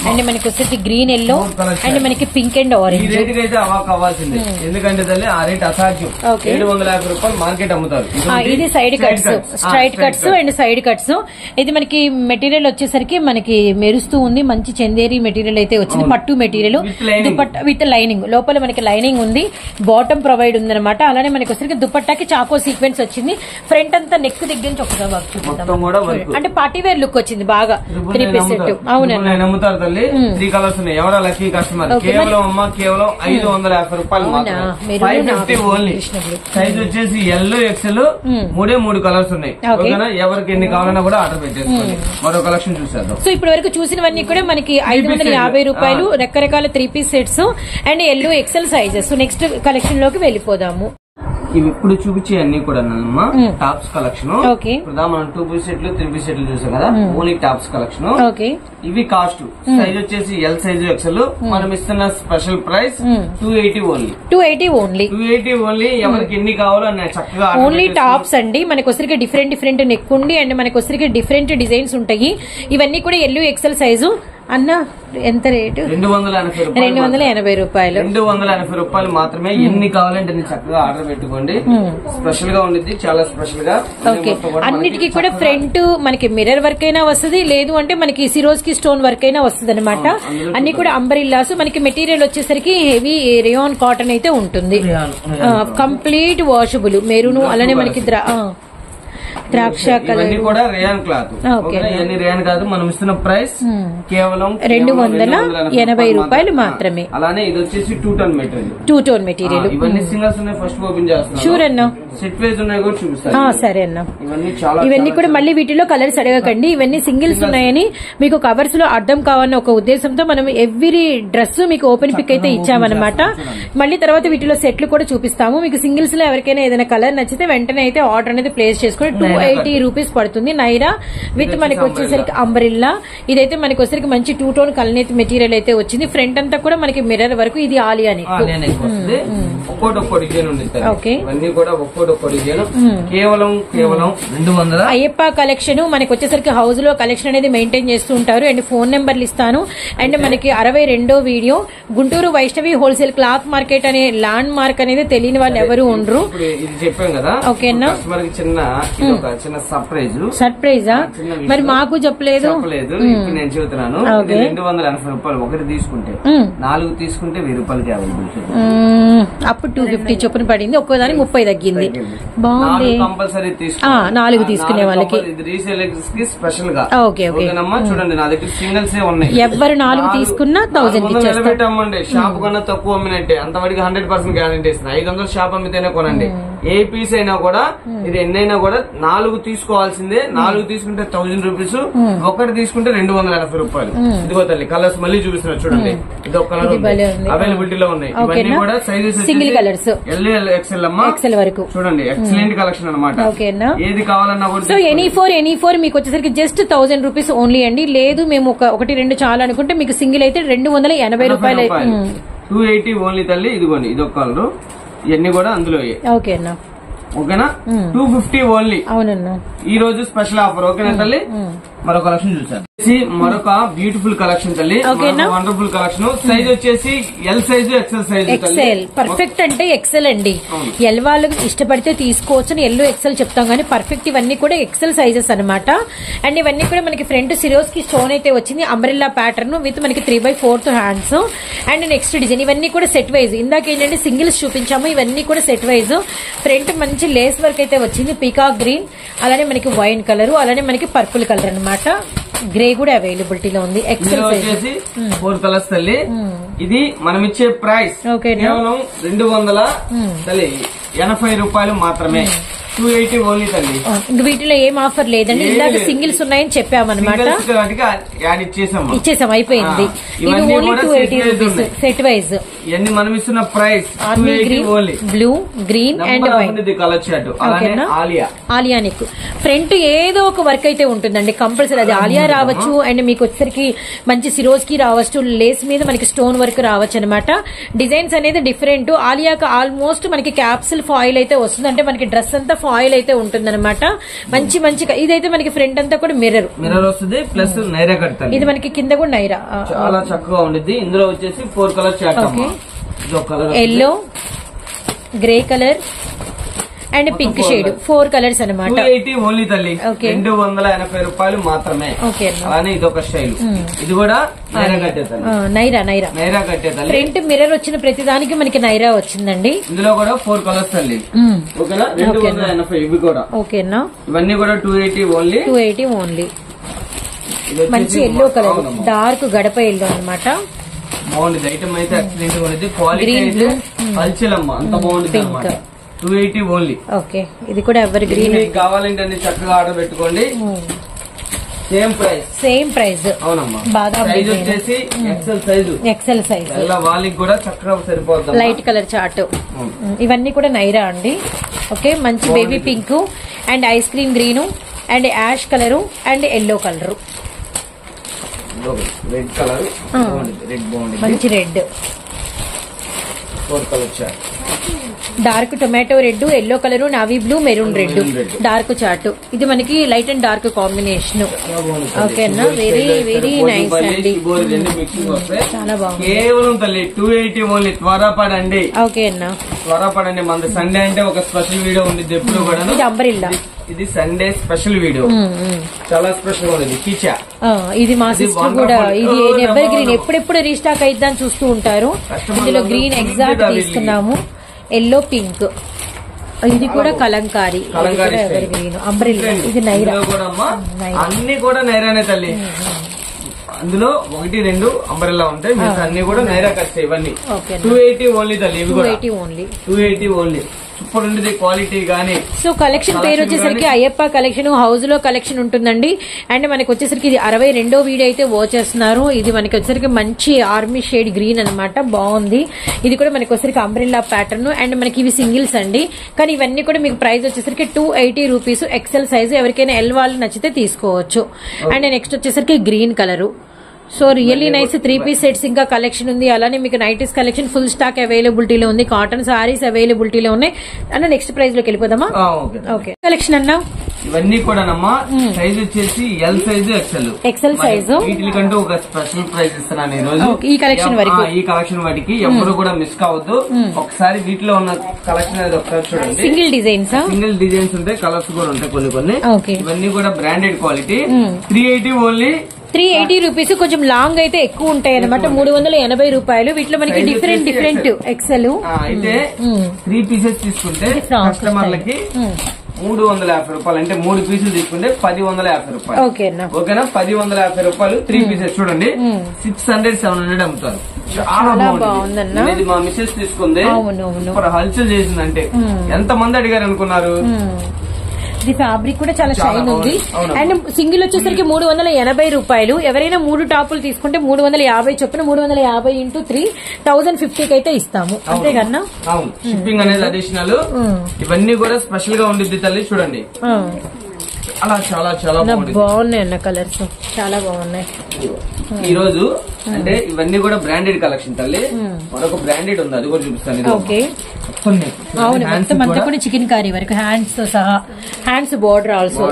and మనకి వచ్చేసి గ్రీన్ ఎల్లో అండ్ మనకి పింక్ అండ్ ఆరెంజ్. ఈ రేటుకి అయితే అవాక్ అవ్వాల్సిందే, ఎందుకంటే తల్లి ఆ రేట్ అసాధ్యం. 750 రూపాయలు మార్కెట్ అమ్ముతారు. ఇది side cuts, straight cuts and side cuts. ఇది మనకి మెటీరియల్ వచ్చేసరికి మనకి మెరుస్తూ ఉంది. మంచి చందేరి మెటీరియల్ అయితే వచ్చింది, పట్టు మెటీరియల్ దుపట్టా విత్ లైనింగ్. లోపల మనకి లైనింగ్ ఉంది, బాటమ్ ప్రొవైడ్ ఉంది అనమాట. అలానే మనకి వచ్చేసరికి దుపట్టాకి చాకో సీక్వెన్స్ వచ్చింది. ఫ్రంట్ అంతా నెక్ దగ్గర నుంచి ఒకసారి వర్క్ చూద్దాం. అంటే పార్టీ వేర్ లుక్ వచ్చింది బాగా. 3 పీస్ సెట్. అవునండి, 3 కలర్స్ ఉన్నాయి. ఎవరో లక్కీ కస్టమర్. కేవలం అమ్మ కేవలం 550 రూపాయలు మాత్రమే. 550 ఓన్లీ. సైజ్ వచ్చేసి ఎల్లో ఎక్సెల్ 3 కలర్స్ ఉన్నాయి. ఓకేనా? ఎవరికి ఎన్ని కావాలన్నా కూడా ఆర్డర్ పెట్టేసుకోండి. మరో కలెక్షన్ చూసేద్దాం. సో ఇప్పటి వరకు చూసినవన్నీ కూడా మనకి 550 రూపాయలు రకరకాల 3 piece sets and yellow XL sizes. Next collection లోకి వెళ్ళిపోదాము. ఇవి ఇప్పుడు చూపించే అన్ని కూడా టాప్స్ కలెక్షన్. మనం 2 పీస్ సెట్లు 3 పీస్ సెట్లు చూసాం కదా, ఓన్లీ టాప్స్ కలెక్షన్. ఇవి కాస్ట్ సైజ్ వచ్చేసి ఎల్ సైజ్ ఎక్సెల్. మనం ఇస్తున్న స్పెషల్ ప్రైస్ 280 ఓన్లీ. 280 ఓన్లీ. ఎవరికి ఎన్ని కావాలో అన్న చక్కగా ఓన్లీ టాప్స్ అండి. మనకి వచ్చరికి డిఫరెంట్ నెక్ ఉండి అండ్ మనకి వచ్చరికి డిఫరెంట్ డిజైన్స్ ఉంటాయి. ఇవన్నీ కూడా ఎల్ ఎక్సెల్ సైజు. అన్న ఎంత రేటు? 280 రూపాయలు. 280 రూపాయలు మాత్రమే. ఎన్ని కావాలంటే అన్ని చక్కగా ఆర్డర్ పెట్టుకోండి. స్పెషల్ గా ఉండిద్ది, చాలా స్పెషల్ గా. అన్నిటికీ కూడా ఫ్రంట్ మనకి మిర్రర్ వర్క్ అయినా వస్తుంది, లేదు అంటే మనకి సిరోజ్ కి స్టోన్ వర్క్ అయినా వస్తుంది అనమాట. అన్ని కూడా అంబరిల్లాస్. మనకి మెటీరియల్ వచ్చేసరికి హెవీ రేయాన్ కాటన్ అయితే ఉంటుంది. Complete washable maroon. అలానే మనకి ద్రాక్ష కలర్ కూడా రేయాన్ క్లాత్. రేయాన్ కాదు, మనం ఇస్తున్న ప్రైస్ కేవలం 280 రూపాయలు మాత్రమే. అలానే ఇది వచ్చేసి 2 టోన్ మెటీరియల్. ఇవన్నీ సింగిల్స్ ఉన్నాయి. ఫస్ట్ ఓపెన్ చేస్తున్నాం. షూర్ అన్న. సెట్ వైజ్ ఉన్నాయి కూడా చూపిస్తాను. సరే అన్న. ఇవన్నీ కూడా మళ్ళీ వీటిలో కలర్స్ అడగకండి. ఇవన్నీ సింగిల్స్ ఉన్నాయని మీకు కవర్స్ లో అర్థం కావాలన్న ఒక ఉద్దేశంతో మనం ఎవ్రీ డ్రెస్ మీకు ఓపెన్ పిక్ అయితే ఇచ్చామన్నమాట. మళ్ళీ తర్వాత వీటిలో సెట్లు కూడా చూపిస్తాము. మీకు సింగిల్స్ లో ఎవరికైనా ఏదైనా కలర్ నచ్చితే వెంటనే అయితే ఆర్డర్ అనేది ప్లేస్ చేసుకుని 280 రూపీస్ పడుతుంది. నైరా విత్ మనకి వచ్చేసరికి అంబ్రిల్లా. ఇదైతే మనకి వచ్చేసరికి మంచి 2 టోన్ కలనేతి మెటీరియల్ అయితే వచ్చింది. ఫ్రంట్ అంతా కూడా మనకి మిర్రర్ వరకు. ఇది ఆలియా నెక్. కేవలం 200. అయ్యప్ప కలెక్షన్ మనకి వచ్చేసరికి హౌస్ లో కలెక్షన్ అనేది మెయింటైన్ చేస్తూ ఉంటారు. అండ్ ఫోన్ నెంబర్లు ఇస్తాను. అండ్ మనకి 62వ video Guntur Vaishnavi wholesale cloth market అనే ల్యాండ్ మార్క్ అనేది తెలియని వాళ్ళు ఎవరు ఉండరు. చెప్పాం కదా. ఓకేనా? చిన్న సర్ప్రైజా? మరి మాకు చెప్పలేదు. ఇప్పుడు నేను చెబుతున్నాను. 280 రూపాయలు ఒకటి తీసుకుంటే 4 తీసుకుంటే 1000 రూపాయలకి అవైలబుల్. అప్పుడు 250 చొప్పున పడింది. ఒక్కోదాని 30 తగ్గింది. బాగుంది. కంపల్సరీ 4 తీసుకునే వాళ్ళకి స్పెషల్ గా. చూడండి, నా దగ్గర సింగిల్స్ ఉన్నాయి. ఎవరు 4 తీసుకున్నా 1000 నిలబెట్టమ్మండి. షాప్ కన్నా తక్కువ అమ్మినట్టే. అంతవరకు 100% గ్యారంటీ ఇస్తున్నా. 500 షాప్ అమ్మితేనే కొనండి. ఏ పీస్ అయినా కూడా, ఇది ఎన్నైనా కూడా 4 తీసుకోవాల్సిందే. 4 తీసుకుంటే 1000 రూపీస్. ఒకటి తీసుకుంటే 280 రూపాయలు. ఇదిగో తల్లి కలర్స్ మళ్ళీ చూపిస్తున్నారు. చూడండి, ఇది ఒక కలర్ అవైలబిలిటీలో ఉన్నాయి. ఇవన్నీ కూడా sizes single colours L XL అమ్మా. ఎక్సెల్ వరకు చూడండి. ఎక్సలెంట్ కలెక్షన్ అనమాట. ఏది కావాలన్నా కూడా. సో ఎనీ ఫోర్ మీకు వచ్చేసరికి జస్ట్ 1000 రూపీస్ ఓన్లీ అండి. లేదు మేము 1-2 చాలా అనుకుంటే మీకు సింగిల్ అయితే 280 రూపాయలు. 280 ఓన్లీ తల్లి. ఇదిగోండి, ఇది ఒక కలర్. ఇవన్నీ కూడా అందులో. ఓకేనా? 250 ఓన్లీ. అవునన్నా. ఈ రోజు స్పెషల్ ఆఫర్. ఓకేనా తల్లి? మరొక కలెక్షన్ చూసాను. మరొక బ్యూటిఫుల్ కలెక్షన్ తల్లి, వండర్ఫుల్ కలెక్షన్. సైజ్ వచ్చేసి L size, XL size. XL perfect అంటే ఎక్సెల్ అండి. ఎల్ వాళ్ళు ఇష్టపడితే తీసుకోవచ్చు, ఎల్ ఎక్సెల్ చెప్తాం కానీ పర్ఫెక్ట్ ఇవన్నీ కూడా ఎక్సెల్ సైజెస్ అనమాట. అండ్ ఇవన్నీ కూడా మనకి ఫ్రంట్ సిరోస్ కి స్టోన్ అయితే వచ్చింది, అంబ్రెల్లా ప్యాటర్న్ విత్ మనకి 3/4 హ్యాండ్స్. అండ్ నెక్స్ట్ డిజైన్ ఇవన్నీ కూడా సెట్ వైజ్. ఇందాక ఏంటంటే సింగిల్స్ చూపించాము, ఇవన్నీ కూడా సెట్ వైజ్. ఫ్రంట్ మంచి లేస్ వర్క్ అయితే వచ్చింది, పీకాక్ గ్రీన్, అలానే మనకి వైన్ కలర్, అలానే మనకి పర్పుల్ కలర్ అనమాట. గ్రే కూడా అవైలబిలిటీలో ఉంది. ఎక్సెల్ వచ్చేసి 4 కలర్స్ తల్లి. ఇది మనం ఇచ్చే ప్రైస్ కేవలం 280 రూపాయలు మాత్రమే. 280 ఓన్లీ తల్లి. వీటిలో ఏం ఆఫర్ లేదండి, ఇందాక సింగిల్స్ ఉన్నాయని చెప్పామన్నమాట. ఇచ్చేసాం, అయిపోయింది. ఇది ఓన్లీ 280 రూపీస్ సెట్ వైజ్. ఇవన్నీ మనం ఇస్తున్న price blue, green and white colour chart. Alia neck front ఏదో ఒక వర్క్ అయితే ఉంటుందండి కంపల్సరీ. అది ఆలియా రావచ్చు, అండ్ మీకు వచ్చేసరికి మంచి సిరోజ్ కి రావచ్చు, లేస్ మీద మనకి స్టోన్ వర్క్ రావచ్చు అనమాట. డిజైన్స్ అనేది డిఫరెంట్. ఆలియాకి ఆల్మోస్ట్ మనకి క్యాప్సిల్ ఫాయిల్ అయితే వస్తుంది, అంటే మనకి డ్రెస్ అంతా ఫాయిల్ అయితే ఉంటుంది అనమాట. మంచి మంచిగా ఇదైతే మనకి ఫ్రంట్ అంతా కూడా మిర్రర్ వస్తుంది, ప్లస్ నైరా కడతారు. ఇది మనకి కింద కూడా నైరా చాలా చక్కగా ఉండేది. ఇందులో వచ్చేసి 4 colour chart. Yellow, grey colour and pink shade, 4 colours అనమాట. 280 ఓన్లీ తల్లి. 280 రూపాయలు మాత్రమే. అలానే ఇదొక స్టైల్, ఇది కూడా నైరా కట్టే తల్లి. ఫ్రంట్ మిర్రర్ వచ్చిన ప్రతి దానికి మనకి నైరా వచ్చిందండి. ఇందులో కూడా 4 కలర్స్ తల్లి. ఓకేనా, 280 ఇవి కూడా. ఓకేనా, ఇవన్నీ కూడా 280 ఓన్లీ. 280 ఓన్లీ. మంచి ఎల్లో కలర్, డార్క్ గడప ఎల్లో అనమాట. బాగుంది ఐటమ్ అయితే. ఎక్సలెంట్ ఉంది. క్వాలిటీ అయితే పల్చలమ్మ, అంత బాగుంది అనమాట. 280 ఓన్లీ. ఓకే, ఇది కూడా ఎవర్ గ్రీన్. కావాలంటే అన్ని చక్కగా ఆర్డర్ పెట్టుకోండి. Same price. అవునమ్మా. బాగా సైజ్ వచ్చేసి ఎక్సెల్ సైజ్. వాళ్ళకి కూడా చక్కగా సరిపోతుంది. Light colour chart. ఇవన్నీ కూడా నైరా అండి. ఓకే, మంచి baby pink and ice cream green and ash colour and yellow colour. Red colour, మంచి red. 4 colour chart. Dark tomato red, yellow colour, navy blue, maroon red, dark chart. ఇది మనకి light and dark combination. ఓకేనా, very very nice అండి. చాలా బాగుంది. కేవలం తల్లి 280 only. త్వరపడండి. ఓకేనా, త్వరపడండి. మన సండే అంటే ఒక స్పెషల్ వీడియో ఉంది ఎప్పుడు కూడా. ఇది అంబ్రెల్లా. ఇది సండే స్పెషల్ వీడియో, చాలా స్పెషల్ ఉంది. కిచా, ఇది మా సిస్టర్ కూడా. ఇది ఎవర్ గ్రీన్, ఎప్పుడెప్పుడు రీస్టాక్ అయిద్దని చూస్తూ ఉంటారు. ఇందులో గ్రీన్ ఎగ్జాక్ట్ తీసుకున్నాము, ఎల్లో పింక్. ఇది కూడా కలంకారీ, ఎవర్ గ్రీన్ అంబ్రెల్లా. ఇది నైరా. అన్ని కూడా నైరానే తల్లి. అందులో 1, 2 అంబ్రెల్లా ఉంటాయి, అన్ని కూడా నైరా కట్టే. ఇవన్నీ 280 ఓన్లీ తల్లి. ఇవి కూడా 280 ఓన్లీ. సూపర్ ఉండేది క్వాలిటీ గానీ. సో కలెక్షన్ పేరు వచ్చేసరికి అయ్యప్ప కలెక్షన్, హౌస్ లో కలెక్షన్ ఉంటుందండి. అండ్ మనకి వచ్చేసరికి ఇది 62వ వీడియో అయితే వాచ్ చేస్తున్నారు. ఇది మనకి వచ్చేసరికి మంచి ఆర్మీ షేడ్ గ్రీన్ అనమాట, బాగుంది. ఇది కూడా మనకి వచ్చేసరికి అంబ్రెల్లా ప్యాటర్న్. అండ్ మనకి ఇవి సింగిల్స్ అండి, కానీ ఇవన్నీ కూడా మీకు ప్రైస్ వచ్చేసరికి 280 రూపీస్. XL size. ఎవరికైనా ఎల్ వాళ్ళు నచ్చితే తీసుకోవచ్చు. అండ్ నెక్స్ట్ వచ్చేసరికి green colour. So really nice 3 piece sets ఇంకా కలెక్షన్ ఉంది. అలానే మీకు నైటీస్ కలెక్షన్ ఫుల్ స్టాక్ అవైలబిలిటీలో ఉంది. కాటన్ సారీస్ అవైలబిలిటీలో ఉన్నాయి. అన్న నెక్స్ట్ ప్రైస్ లోకి వెళ్ళిపోదామా? ఓకే, కలెక్షన్ అన్నా ఇవన్నీ కూడా సైజ్ వచ్చేసి ఎల్ సైజ్, ఎక్సెల్ సైజ్. వీటికంటూ ఒక స్పెషల్ ప్రైస్ ఇస్తున్నాను ఈ రోజు. ఈ కలెక్షన్ వరకు, ఈ కలెక్షన్ వాటికి ఎవరు కూడా మిస్ కావద్దు. ఒకసారి వీటిలో ఉన్న కలెక్షన్ అనేది ఒకసారి చూడండి. సింగిల్ డిజైన్స్ ఉంటాయి, కలర్స్ కూడా ఉంటాయి కొన్ని. ఇవన్నీ కూడా బ్రాండెడ్ క్వాలిటీ. 380 ఓన్లీ. 380 రూపీస్. కొంచెం లాంగ్ అయితే ఎక్కువ ఉంటాయి అనమాట. 380 రూపాయలు. వీటిలో మనకి డిఫరెంట్ ఎక్సెల్. అయితే 3 పీసెస్ తీసుకుంటే కస్టమర్లకి 350 రూపాయలు. అంటే 3 పీసులు తీసుకుంటే 1,150 రూపాయలు. ఓకేనా, 1,150 రూపాయలు 3 పీసెస్. చూడండి 600-700 అమ్ముతారు. చాలా బాగుందన్న. ఇది మా మిసెస్ తీసుకుంది, హల్చల్ చేసిందంటే ఎంత మంది అడిగారు అనుకున్నారు. ఇది ఫ్యాబ్రిక్ కూడా చాలా షైన్ ఉంది. అండ్ సింగిల్ వచ్చేసరికి 380 రూపాయలు. ఎవరైనా 3 టాపులు తీసుకుంటే 350 చొప్పున 350 × 3 1050 అయితే ఇస్తాము. అంతేకన్నా షిప్పింగ్ అనేది అడిషనల్. ఇవన్నీ కూడా స్పెషల్ గా ఉండిద్ది తల్లి. చూడండి అలా చాలా చాలా బాగున్నాయి అన్న కలర్స్, చాలా బాగున్నాయి. ఈ రోజు అంటే ఇవన్నీ కూడా బ్రాండెడ్ కలెక్షన్ తల్లి. మరొక బ్రాండెడ్ ఉంది, అది కూడా చూపిస్తాను. అవును, మొత్తం అంతా కూడా చికెన్ కర్రీ వరకు హ్యాండ్స్ తో సహా. Hands border also.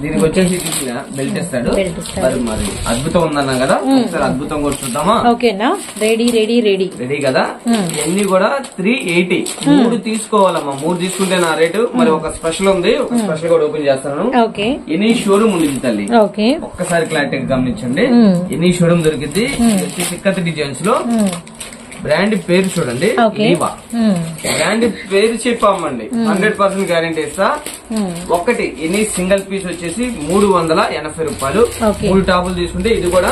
దీనికి వచ్చేసి బెల్ట్ ఇస్తాడు. మరి అద్భుతం ఉందన్నా కదా, ఒకసారి అద్భుతం కూడా చూద్దామా? ఓకేనా, రెడీ రెడీ రెడీ రెడీ కదా. ఇవన్నీ కూడా 380. 3 తీసుకోవాలమ్మా, 3 తీసుకుంటే నా రేటు. మరి ఒక స్పెషల్ ఉంది, ఒక స్పెషల్ కూడా ఓపెన్ చేస్తాను. ఎనీ షోరూమ్ ఉంది తల్లి, ఒక్కసారి క్లారిటీగా గమనించండి. ఎనీ షోరూమ్ దొరికింది. సిక్కత్ డిజైన్స్ లో బ్రాండ్ పేరు చూడండి, లీవా బ్రాండ్ పేరు చెప్పామండి. 100% గ్యారంటీ ఇస్తా. ఒకటి ఎనీ సింగిల్ పీస్ వచ్చేసి 380 రూపాయలు. 3 టాపులు తీసుకుంటే ఇది కూడా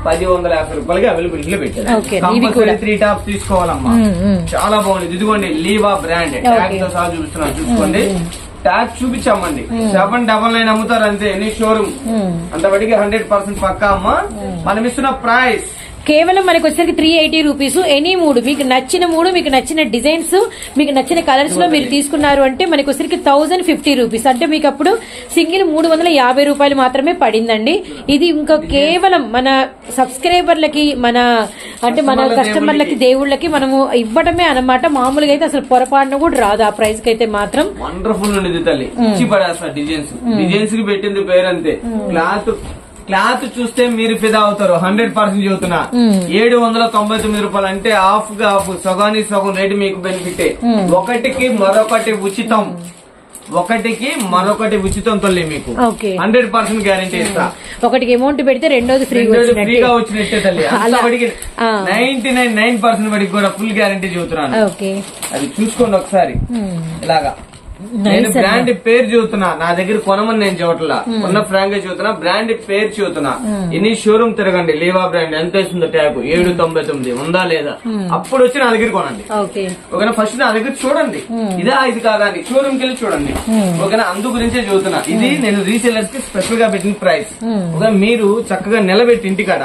1050 రూపాయలకి అవైలబిలిటీ లో పెట్టారు. కంపల్సరీ 3 టాప్స్ తీసుకోవాలమ్మా. చాలా బాగుంది. ఇదిగోండి లీవా బ్రాండ్ ట్యాగ్ తో సహా చూపిస్తున్నాను, చూసుకోండి. ట్యాగ్ చూపించామండి. 799 అమ్ముతారు అంతే. ఎనీ షోరూమ్ అంతవరకు 100% పక్కా అమ్మా. మనం ఇస్తున్న ప్రైస్ కేవలం మనకు వచ్చేసరికి 380 రూపీస్. ఎనీ 3 మీకు నచ్చిన 3 మీకు నచ్చిన డిజైన్స్ మీకు నచ్చిన కలర్స్ లో మీరు తీసుకున్నారు అంటే మనకు వచ్చేసరికి 1050 రూపీస్. అంటే మీకు అప్పుడు సింగిల్ 350 రూపాయలు మాత్రమే పడిందండి. ఇది ఇంకా కేవలం మన సబ్స్క్రైబర్లకి, మన అంటే మన కస్టమర్లకి, దేవుళ్ళకి మనము ఇవ్వడమే అన్నమాట. మామూలుగా అయితే అసలు పొరపాటున కూడా రాదు ఆ ప్రైస్ కి అయితే మాత్రం. వండర్ఫుల్ ఉండేది తల్లి. డిజైన్స్ డిజైన్స్ కి పెట్టింది పేరంతే. క్లాత్ చూస్తే మీరు ఫిదా అవుతారు. 100% చెబుతున్నా. 799 రూపాయలు అంటే హాఫ్ గా హాఫ్, సగానికి సగం రేటు మీకు బెనిఫిట్. ఒకటికి మరొకటి ఉచితం, ఒకటికి మరొకటి ఉచితం తల్లి మీకు. 100% గ్యారంటీ ఇస్తా. ఒకటికి అమౌంట్ పెడితే రెండోది ఫ్రీగా వచ్చినట్టే తల్లి. అంతవరకు 99% వరకు కూడా ఫుల్ గ్యారంటీ చెబుతున్నాను. అది చూసుకోండి ఒకసారి. ఇలాగా నేను బ్రాండ్ పేరు చూస్తున్నా, నా దగ్గర కొనమని నేను చూడట్లా, కొన్న ఫ్రాంక్ గా చూస్తున్నా. బ్రాండ్ పేరు చూస్తున్నా. ఎన్ని షోరూమ్ తిరగండి, లీవా బ్రాండ్ ఎంత వేస్తుందో ట్యాగ్ 799 ఉందా లేదా, అప్పుడు వచ్చి నా దగ్గర కొనండి. ఓకేనా, ఫస్ట్ నా దగ్గర చూడండి, ఇదే ఇది కాదా అని షోరూమ్ కి వెళ్ళి చూడండి. ఓకేనా, అందు గురించే చూస్తున్నా. ఇది నేను రీసేలర్స్ కి స్పెషల్ గా పెట్టిన ప్రైస్. ఓకే, మీరు చక్కగా నిలబెట్టి ఇంటికాడ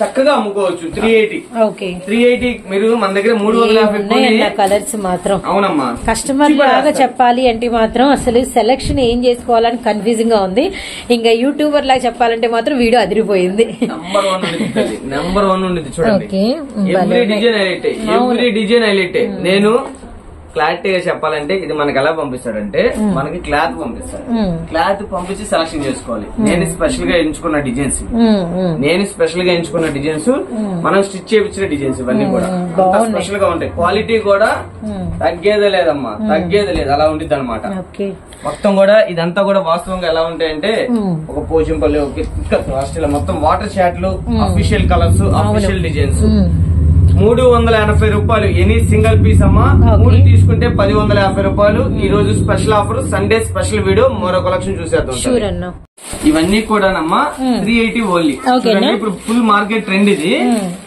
చక్కగా అమ్ముకోవచ్చు. 380 మీరు మన దగ్గర 350 కలర్స్ మాత్రం. అవునమ్మా, కస్టమర్ లాగా చెప్పాలి అంటే మాత్రం అసలు సెలక్షన్ ఏం చేసుకోవాలని కన్ఫ్యూజింగ్ గా ఉంది. ఇంకా యూట్యూబర్ లాగా చెప్పాలంటే మాత్రం వీడియో అదిరిపోయింది. నెంబర్ 1 ఉండేది చూడండి. Every design highlight. నేను క్లారిటీగా చెప్పాలంటే ఇది మనకి ఎలా పంపిస్తాడంటే, మనకి క్లాత్ పంపిస్తాడు. క్లాత్ పంపించి సెలక్షన్ చేసుకోవాలి. నేను స్పెషల్ గా ఎంచుకున్న డిజైన్స్, మనం స్టిచ్ చేయించిన డిజైన్స్ ఇవన్నీ కూడా స్పెషల్ గా ఉంటాయి. క్వాలిటీ కూడా తగ్గేదే లేదమ్మా, తగ్గేదే లేదు, అలా ఉండిద్ది అనమాట. మొత్తం కూడా ఇదంతా కూడా వాస్తవంగా ఎలా ఉంటాయంటే, ఒక పోచంపల్లి, ఆస్ట్రేలియా మొత్తం వాటర్ షాట్లు, అఫీషియల్ కలర్స్, అఫీషియల్ డిజైన్స్. 380 రూపాయలు ఎనీ సింగిల్ పీస్ అమ్మా. 3 తీసుకుంటే 1050 రూపాయలు. ఈ రోజు special offer, Sunday special video. మరో కలెక్షన్ చూసేద్దాం. ఇవన్నీ కూడానమ్మా 380 ఓన్లీ. ఇప్పుడు ఫుల్ మార్కెట్ ట్రెండ్ ఇది.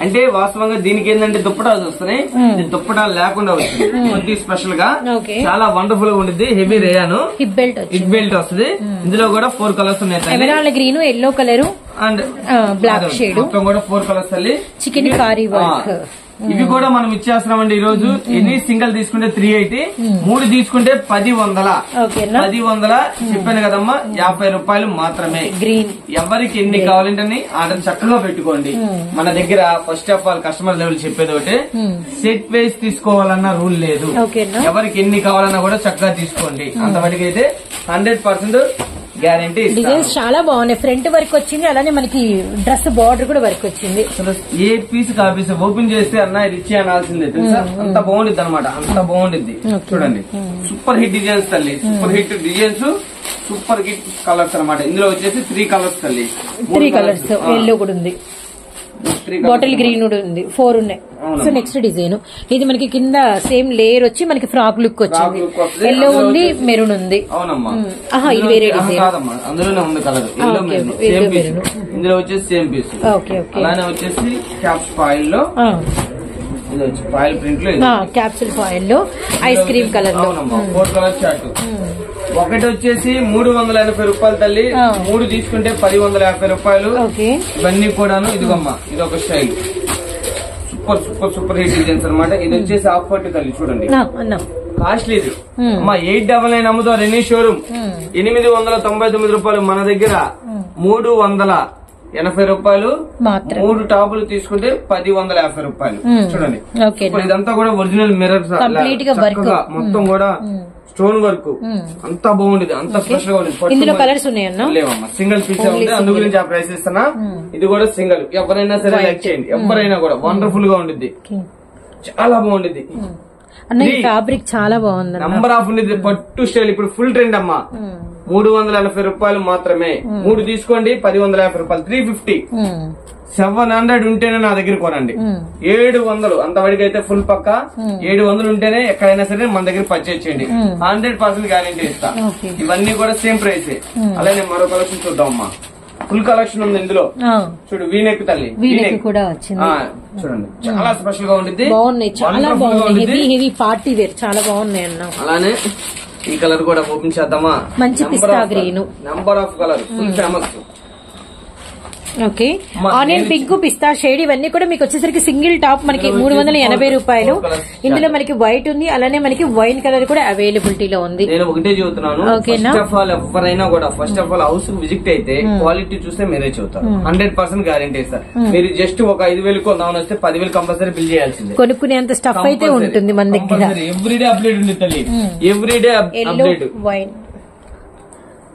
అంటే వాస్తవంగా దీనికి ఏంటంటే దుప్పటాలు వస్తున్నాయి, దుప్పటాలు లేకుండా వచ్చింది. స్పెషల్ గా చాలా వండర్ఫుల్ గా ఉంటుంది. హెవీ రేయాను హిప్ బెల్ట్ వస్తుంది. ఇందులో కూడా 4 కలర్స్ ఉన్నాయి. Green, yellow colour and black shade, మొత్తం కూడా 4 కలర్స్ తల్లి. చికెన్ కారీ వర్క్ ఇవి కూడా మనం ఇచ్చేస్తున్నామండి ఈ రోజు. ఎన్ని సింగిల్ తీసుకుంటే 380, 3 తీసుకుంటే 1000. 1000 చెప్పాను కదమ్మా, 50 రూపాయలు మాత్రమే. గ్రీన్ ఎవరికి ఎన్ని కావాలంటే ఆర్డర్ చక్కగా పెట్టుకోండి. మన దగ్గర first of all customer level చెప్పేది ఒకటి, సెట్ వైజ్ తీసుకోవాలన్న రూల్ లేదు. ఎవరికి ఎన్ని కావాలన్నా కూడా చక్కగా తీసుకోండి. అంతవరకు అయితే 100% గ్యారంటీ. డిజైన్స్ చాలా బాగున్నాయి. ఫ్రంట్ వర్క్ వచ్చింది, అలానే మనకి డ్రెస్ బార్డర్ కూడా వర్క్ వచ్చింది. ఏ పీస్ కా పీస్ ఓపెన్ చేస్తే అన్న ఇది ఇచ్చి అనాల్సిందే తెలుసా, అంత బాగుండిద్ది అనమాట, అంత బాగుండిద్ది. చూడండి, సూపర్ హిట్ డిజైన్స్ తల్లి, super hit designs, super hit colours అనమాట. ఇందులో వచ్చేసి 3 కలర్స్ తల్లి. 3 కలర్స్, ఎల్లో కూడా ఉంది, బాటిల్ గ్రీన్ కూడా ఉంది, 4 ఉన్నాయి. సో నెక్స్ట్ డిజైన్ ఇది మనకి కింద సేమ్ లేయర్ వచ్చి మనకి ఫ్రాక్ లుక్ వచ్చింది. ఎల్లో ఉంది, మెరూన్ ఉంది. ఇది వేరే డిజైన్, అందులోనే ఉంది కలర్ ఎల్లో మెరూన్. ఇందులో వచ్చేసి సేమ్ పీస్. అలానే వచ్చేసి క్యాప్స్ ఫాయిల్ లో, ఇది వచ్చి ఫాయిల్ ప్రింట్ లో, క్యాప్సుల్ ఫాయిల్ లో ఐస్ క్రీమ్ కలర్ లో 4 కలర్ చార్ట్. ఒకటి వచ్చేసి 380 రూపాయలు తల్లి. 3 తీసుకుంటే 1050 రూపాయలు. ఇవన్నీ కూడాను. ఇదిగమ్మా, ఇది ఒక style, super super super hit designs అనమాట. ఇది వచ్చేసి హాఫ్ పట్టు తల్లి. చూడండి, కాస్ట్లీ ఇది అమ్మా. 899 అమ్ముతారు ఎనీ షోరూమ్. 899 రూపాయలు మన దగ్గర 300 80 రూపాయలు. 3 టాపులు తీసుకుంటే 1050 రూపాయలు. చూడండి ఇదంతా కూడా ఒరిజినల్ మిర్రర్ మొత్తం కూడా స్టోన్ వర్క్ అంతా బాగుండేది, అంత స్పెషల్ గా ఉండేది. ఇందులో కలర్స్ ఉన్నాయన్నా? లేవమ్మా, సింగిల్ పీస్ ఉంది, అందు గురించి ఆ ప్రైస్ ఇస్తున్నా. ఇది కూడా సింగిల్, ఎవరైనా సరే లైక్ చేయండి, ఎవరైనా కూడా వండర్ఫుల్ గా ఉండిద్ది, చాలా బాగుండిద్ది. ఫ్యాబ్రిక్ చాలా బాగుంది, నంబర్ ఆఫ్ ఉండేది. పట్టు స్టైల్ ఇప్పుడు ఫుల్ ట్రెండ్ అమ్మా. 380 రూపాయలు మాత్రమే. 3 తీసుకోండి 1050 రూపాయలు. 350 700 ఉంటేనే నా దగ్గర కొనండి. 700 అంతవరకు అయితే ఫుల్ పక్క. 700 ఉంటేనే ఎక్కడైనా సరే మన దగ్గర పర్చేజ్ చేయండి, 100% గ్యారెంటీ ఇస్తా. ఇవన్నీ కూడా సేమ్ ప్రైస్. అలానే మరో కలెక్షన్ చూద్దాం అమ్మా. ఫుల్ కలెక్షన్ ఉంది ఇందులో. చూడు వీనెక్ తల్లి, వీనెక్ కూడా వచ్చింది చూడండి, చాలా స్పెషల్ గా ఉంటుంది. బాగున్నాయి, చాలా బాగున్నాయి, హెవీ పార్టీ వేర్, చాలా బాగున్నాయి అన్న. అలానే ఈ కలర్ కూడా ఓపెన్ చేద్దామా? మంచి pista green, number of colour, full famous. Okay, onion pink, pista shade, ఇవన్నీ కూడా మీకు వచ్చేసరికి సింగిల్ టాప్ మనకి 380 రూపాయలు. ఇందులో మనకి వైట్ ఉంది, అలానే మనకి వైన్ కలర్ కూడా అవైలబిలిటీలో ఉంది. నేను ఒకటే చెబుతున్నాను, ఫస్ట్ ఆఫ్ ఆల్ ఎవరైనా కూడా first of all house visit అయితే క్వాలిటీ చూస్తే మీరే చెబుతారు. 100% గ్యారెంటీ ఇస్తారు. మీరు జస్ట్ ఒక 5,000 కొందామని వస్తే 10,000 కంపల్సరీ బిల్ చేయాల్సిందే. కొనుక్కునేంత స్టఫ్ అయితే ఉంటుంది మన దగ్గర. ఎవ్రీడే అప్డేట్ ఉంది తల్లి, ఎవ్రీడే అప్డేట్. వైన్.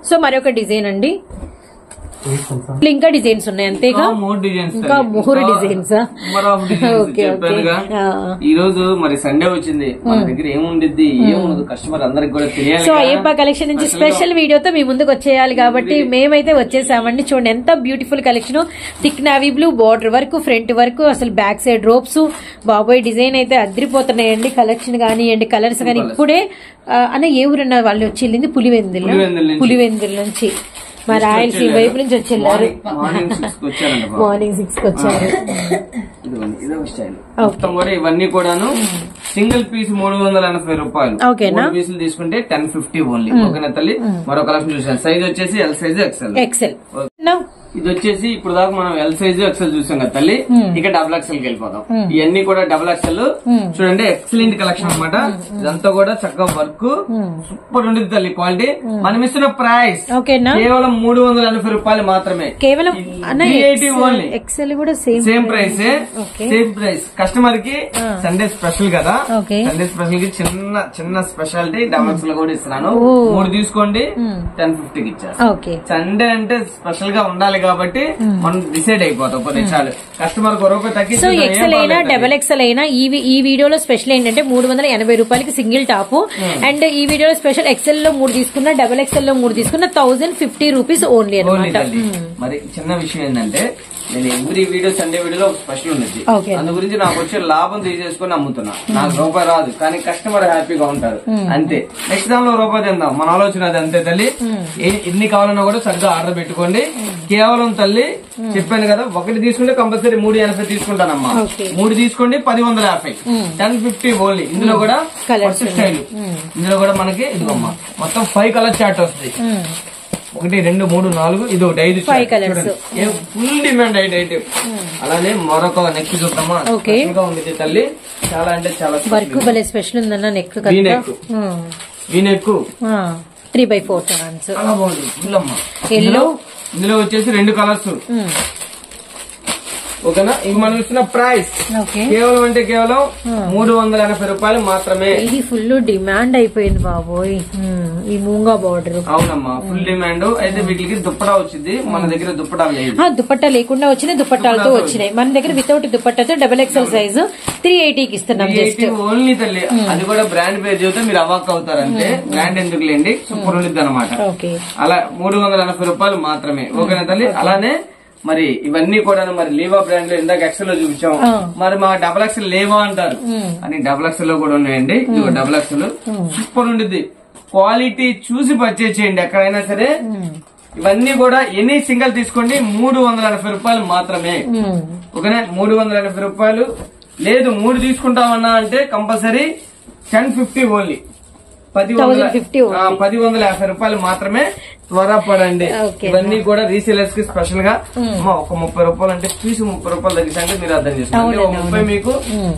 సో మరొక డిజైన్ అండి, ఇంకా డిజైన్స్ ఉన్నాయి అంతేగా? ఇంకా మోర్ డిజైన్స్. ఈ రోజు మరి సండే వచ్చింది, మన దగ్గర ఏముండిద్ది ఏముండదు కస్టమర్ అందరికి కూడా తెలియాలి. సో అయ్యప్ప కలెక్షన్ నుంచి స్పెషల్ వీడియోతో మీ ముందుకు వచ్చేయాలి కాబట్టి మేమైతే వచ్చేసామండి. చూడండి ఎంత beautiful collection, thick navy blue border work, front work, అసలు బ్యాక్ సైడ్ రోప్స్, బాబోయ్ డిజైన్ అయితే అదిరిపోతున్నాయండి. కలెక్షన్ కానివ్వండి, కలర్స్ కానీ. ఇప్పుడే అన్న ఏ ఊరన్న వాళ్ళు వచ్చి వెళ్ళింది? పులివెందుల నుంచి, మా రాయలసీమ వైపు నుంచి వచ్చి వెళ్ళారు. మార్నింగ్ 6 కి వచ్చారు. మొత్తం కూడా ఇవన్నీ కూడాను సింగిల్ పీస్ 380 రూపాయలు. పీసులు తీసుకుంటే 1050 ఓన్లీ. ఓకేనా తల్లి? మరో కలెక్షన్ చూసాను, సైజ్ వచ్చేసి ఎల్ సైజ్ ఎక్సెల్. ఇది వచ్చేసి ఇప్పుడు దాకా మనం ఎల్ సైజ్ ఎక్సెల్ చూసాం కదా తల్లి, ఇక డబుల్ ఎక్సెల్ కి వెళ్ళిపోతాం. ఇవన్నీ కూడా డబుల్ ఎక్సెల్. చూడండి ఎక్సలెంట్ కలెక్షన్ అనమాట. ఇదంతా కూడా చక్కగా వర్క్ సూపర్ ఉండేది తల్లి. క్వాలిటీ మనం ఇస్తున్న ప్రైస్ కేవలం 380 రూపాయలు మాత్రమే. కేవలం ఓన్లీ. ఎక్సెల్ కూడా same price. Same price. Customer కి సండే స్పెషల్ కదా, సండే స్పెషల్ కి చిన్న స్పెషాలిటీ డబుల్ ఎక్సెల్ కూడా ఇస్తున్నాను. 3 తీసుకోండి 1050కి ఇచ్చారు. సండే అంటే స్పెషల్ గా ఉండాలి కాబట్టి మనం డిసైడ్ అయిపోతాం కొన్ని చాలు. కస్టమర్ రూపాయి తగ్గి. సో ఎక్సెల్ అయినా డబల్ ఎక్సెల్ అయినా ఈ వీడియోలో స్పెషల్ ఏంటంటే 380 రూపాయలకి సింగిల్ టాప్. అండ్ ఈ వీడియోలో స్పెషల్ ఎక్సెల్ లో 3 తీసుకున్నా, డబల్ ఎక్సెల్ లో 3 తీసుకున్నా 1050 రూపీస్ ఓన్లీ అనమాట. మరి చిన్న విషయం ఏంటంటే నేను ఎవ్రీ వీడియో సండే వీడియోలో స్పెషల్ ఉండేది, అందు గురించి నాకు వచ్చే లాభం తీసేసుకుని అమ్ముతున్నా. నాకు రూపాయి రాదు కానీ కస్టమర్ హ్యాపీగా ఉంటారు అంతే. నెక్స్ట్ దానిలో రూపాయి తిందాం, మన ఆలోచన అది అంతే తల్లి. ఎన్ని కావాలన్నా కూడా చక్కగా ఆర్డర్ పెట్టుకోండి. కేవలం తల్లి చెప్పాను కదా, 1 తీసుకుంటే కంపల్సరీ 380 తీసుకుంటానమ్మా. 3 తీసుకోండి 1050, 1050 ఓన్లీ. ఇందులో కూడా ఫస్ట్ స్టైల్, ఇందులో కూడా మనకి ఇదిగోమ్మా మొత్తం 5 కలర్ చార్ట్ వస్తుంది. 1 2 3 4 ఇది ఒకటి 5 కలర్స్, ఫుల్ డిమాండ్ ఐటమ్. అలానే మరొక నెక్ చూద్దామా? ఉంది తల్లి, చాలా అంటే చాలా వర్క్ భలే స్పెషల్ ఉందన్న. నెక్ వీనెక్ 3/4 చాలా బాగుంది. ఫుల్ అమ్మా. ఇందులో వచ్చేసి 2 కలర్స్. ఓకేనా? ఇది మనం ఇస్తున్న ప్రైస్ కేవలం అంటే కేవలం 380 రూపాయలు మాత్రమే. ఇది ఫుల్ డిమాండ్ అయిపోయింది బాబోయ్ ఈ మూంగా బార్డర్. అవునమ్మా ఫుల్ డిమాండ్. అయితే వీటికి దుప్పటా వచ్చింది, మన దగ్గర దుప్పటా లేదు. దుప్పట్టా లేకుండా వచ్చినాయి, దుప్పట్టాలతో వచ్చినాయి. మన దగ్గర వితౌట్ దుప్పట్టాతో డబల్ ఎక్సెల్ సైజ్ 380కి ఇస్తున్నాం. జస్ట్ ఓన్లీ తల్లి, అది కూడా బ్రాండ్ పేరు చెబితే మీరు అవాక్ అవుతారంటే బ్రాండ్ ఎందుకు లేండి, సూపర్ ఉంది అనమాట. అలా 380 రూపాయలు మాత్రమే. ఓకేనా తల్లి? అలానే మరి ఇవన్నీ కూడా మరి లీవా బ్రాండ్ లో ఇందాక ఎక్సెల్ లో చూపించాం. మరి మా డబల్ ఎక్సెల్ లేవా అంటారు అని డబల్ ఎక్సెల్ లో కూడా ఉన్నాయండి. ఇది డబల్ ఎక్సెల్ సూపర్ ఉండిద్ది. క్వాలిటీ చూసి పర్చేజ్ చేయండి ఎక్కడైనా సరే. ఇవన్నీ కూడా ఎనీ సింగిల్ తీసుకోండి 380 రూపాయలు మాత్రమే. ఓకేనా? 380 రూపాయలు. లేదు 3 తీసుకుంటామన్నా అంటే కంపల్సరీ 1050 ఓన్లీ. 1050 రూపాయలు మాత్రమే. త్వరపడండి. ఇవన్నీ కూడా రీసేలర్స్ కి స్పెషల్ గా ఒక 30 రూపాయలు అంటే పీసు 30 రూపాయలు తగ్గిస్తే మీరు అర్థం చేసుకోండి. 30 మీకు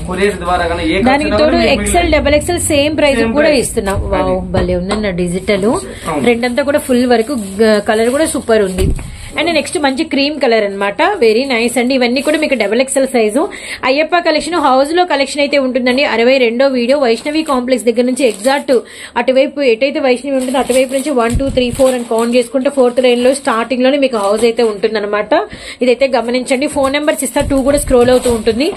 కొరియర్ ద్వారా XL double XL same price కూడా ఇస్తున్నాం. భలే ఉందన్న డిజిటల్. రెండంతా కూడా ఫుల్ వరకు కలర్ కూడా సూపర్ ఉంది. అండ్ నెక్స్ట్ మంచి క్రీమ్ కలర్ అన్నమాట, వెరీ నైస్ అండి. ఇవన్నీ కూడా మీకు XXL size Ayyappa collection. House లో కలెక్షన్ అయితే ఉంటుందండి. 62వ వీడియో వైష్ణవి కాంప్లెక్స్ దగ్గర నుంచి ఎగ్జాక్ట్ అటువైపు ఎటైతే వైష్ణవి ఉంటుందో అటువైపు నుంచి 1 2 3 4 అని కౌంట్ చేసుకుంటే 4th లైన్ లో స్టార్టింగ్ లోనే మీకు హౌస్ అయితే ఉంటుందన్నమాట. ఇదైతే గమనించండి. ఫోన్ నెంబర్స్ ఇస్తా, 2 కూడా స్క్రోల్ అవుతూ ఉంటుంది.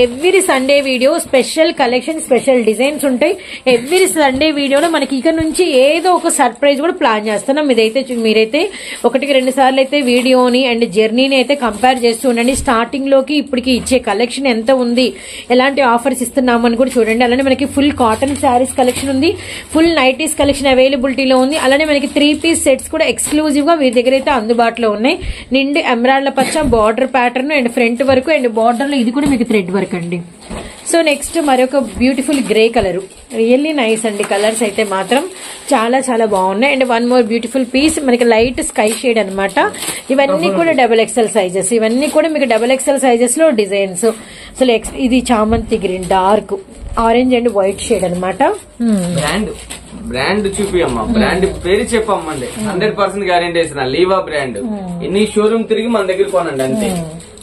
Every Sunday video special collection, special designs ఉంటాయి. ఎవ్రీ సండే వీడియోలో మనకి ఇక నుంచి ఏదో ఒక సర్ప్రైజ్ కూడా ప్లాన్ చేస్తున్నాం. మీరైతే 1-2 సార్లు అయితే వీడియోని అండ్ జర్నీని అయితే కంపేర్ చేస్తూ ఉండండి. స్టార్టింగ్ లోకి ఇప్పటికి ఇచ్చే కలెక్షన్ ఎంత ఉంది, ఎలాంటి ఆఫర్స్ ఇస్తున్నామని కూడా చూడండి. అలానే మనకి ఫుల్ కాటన్ శారీస్ కలెక్షన్ ఉంది, ఫుల్ నైటీస్ కలెక్షన్ అవైలబిలిటీలో ఉంది. అలానే మనకి 3 పీస్ సెట్స్ కూడా ఎక్స్క్లూజివ్ గా వీరి దగ్గర అయితే అందుబాటులో ఉన్నాయి. నిండు ఎమరాల్డ్ పచ్చ బార్డర్ ప్యాటర్న్ అండ్ ఫ్రంట్ వరకు అండ్ బార్డర్ లో ఇది కూడా మీకు థ్రెడ్ వర్క్ అండి. సో నెక్స్ట్ మరొక beautiful grey colour, really nice అండి. కలర్స్ అయితే మాత్రం చాలా చాలా బాగున్నాయి. అండ్ 1 మోర్ బ్యూటిఫుల్ పీస్ మనకి లైట్ స్కై షేడ్ అనమాట. ఇవన్నీ కూడా XXL సైజెస్, ఇవన్నీ కూడా మీకు XXL సైజెస్ లో డిజైన్స్. అసలు ఇది చామంతి green, dark orange and white shade అనమాట. బ్రాండ్ చూపియమ్మా, బ్రాండ్ పేరు చెప్పమ్మండి. 100% గ్యారెంటీ వేసిన లీవా బ్రాండ్. ఎన్ని షోరూమ్ తిరిగి మన దగ్గర కొనండి అంతే.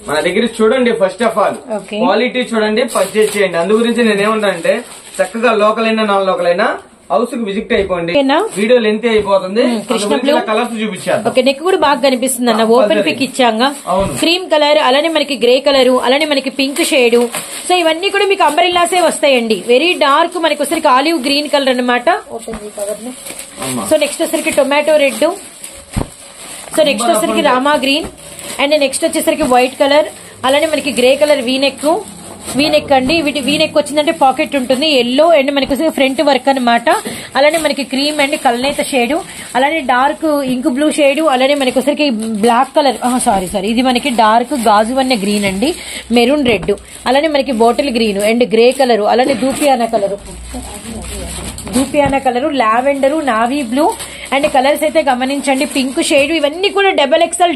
మన దగ్గర చూడండి, ఫస్ట్ ఆఫ్ ఆల్ క్వాలిటీ చూడండి, పర్చేజ్ చేయండి. అందు గురించి నేనేమన్నా అంటే చక్కగా లోకల్ అయినా నాన్ లోకల్ అయినా హౌస్ కి విజిట్ అయిపోండి. వీడియో లెంత్ అయిపోతుంది. కలర్స్ చూపించారు. ఓకే, నెక్ కూడా బాగా కనిపిస్తుంది అన్న. ఓపెన్ పిక్ ఇచ్చాంగా, క్రీమ్ కలర్, అలానే మనకి గ్రే కలర్, అలానే మనకి పింక్ షేడ్. సో ఇవన్నీ కూడా మీకు అంబ్రెల్లాసే వస్తాయండి. వెరీ డార్క్ మనకి వచ్చరికి ఆలివ్ గ్రీన్ కలర్ అనమాట. సో నెక్స్ట్ వచ్చరికి టొమాటో రెడ్. సో నెక్స్ట్ వచ్చరికి రామా గ్రీన్ అండ్ నెక్స్ట్ వచ్చేసరికి వైట్ కలర్, అలానే మనకి గ్రే కలర్ వీనెక్ అండి. వీటి వీనెక్ వచ్చిందంటే పాకెట్ ఉంటుంది. ఎల్లో అండ్ మనకి ఫ్రంట్ వర్క్ అనమాట. అలానే మనకి క్రీమ్ అండ్ కల్నేత షేడ్, అలానే డార్క్ ఇంక్ బ్లూ షేడ్, అలానే మనకి వచ్చరికి బ్లాక్ కలర్, సారీ ఇది మనకి డార్క్ గాజు వన్న గ్రీన్ అండి, మెరూన్ రెడ్, అలానే మనకి bottle green and grey colour, అలానే దూపియానా colour, lavender, navy blue and colours అయితే గమనించండి. పింక్ షేడ్, ఇవన్నీ కూడా XXL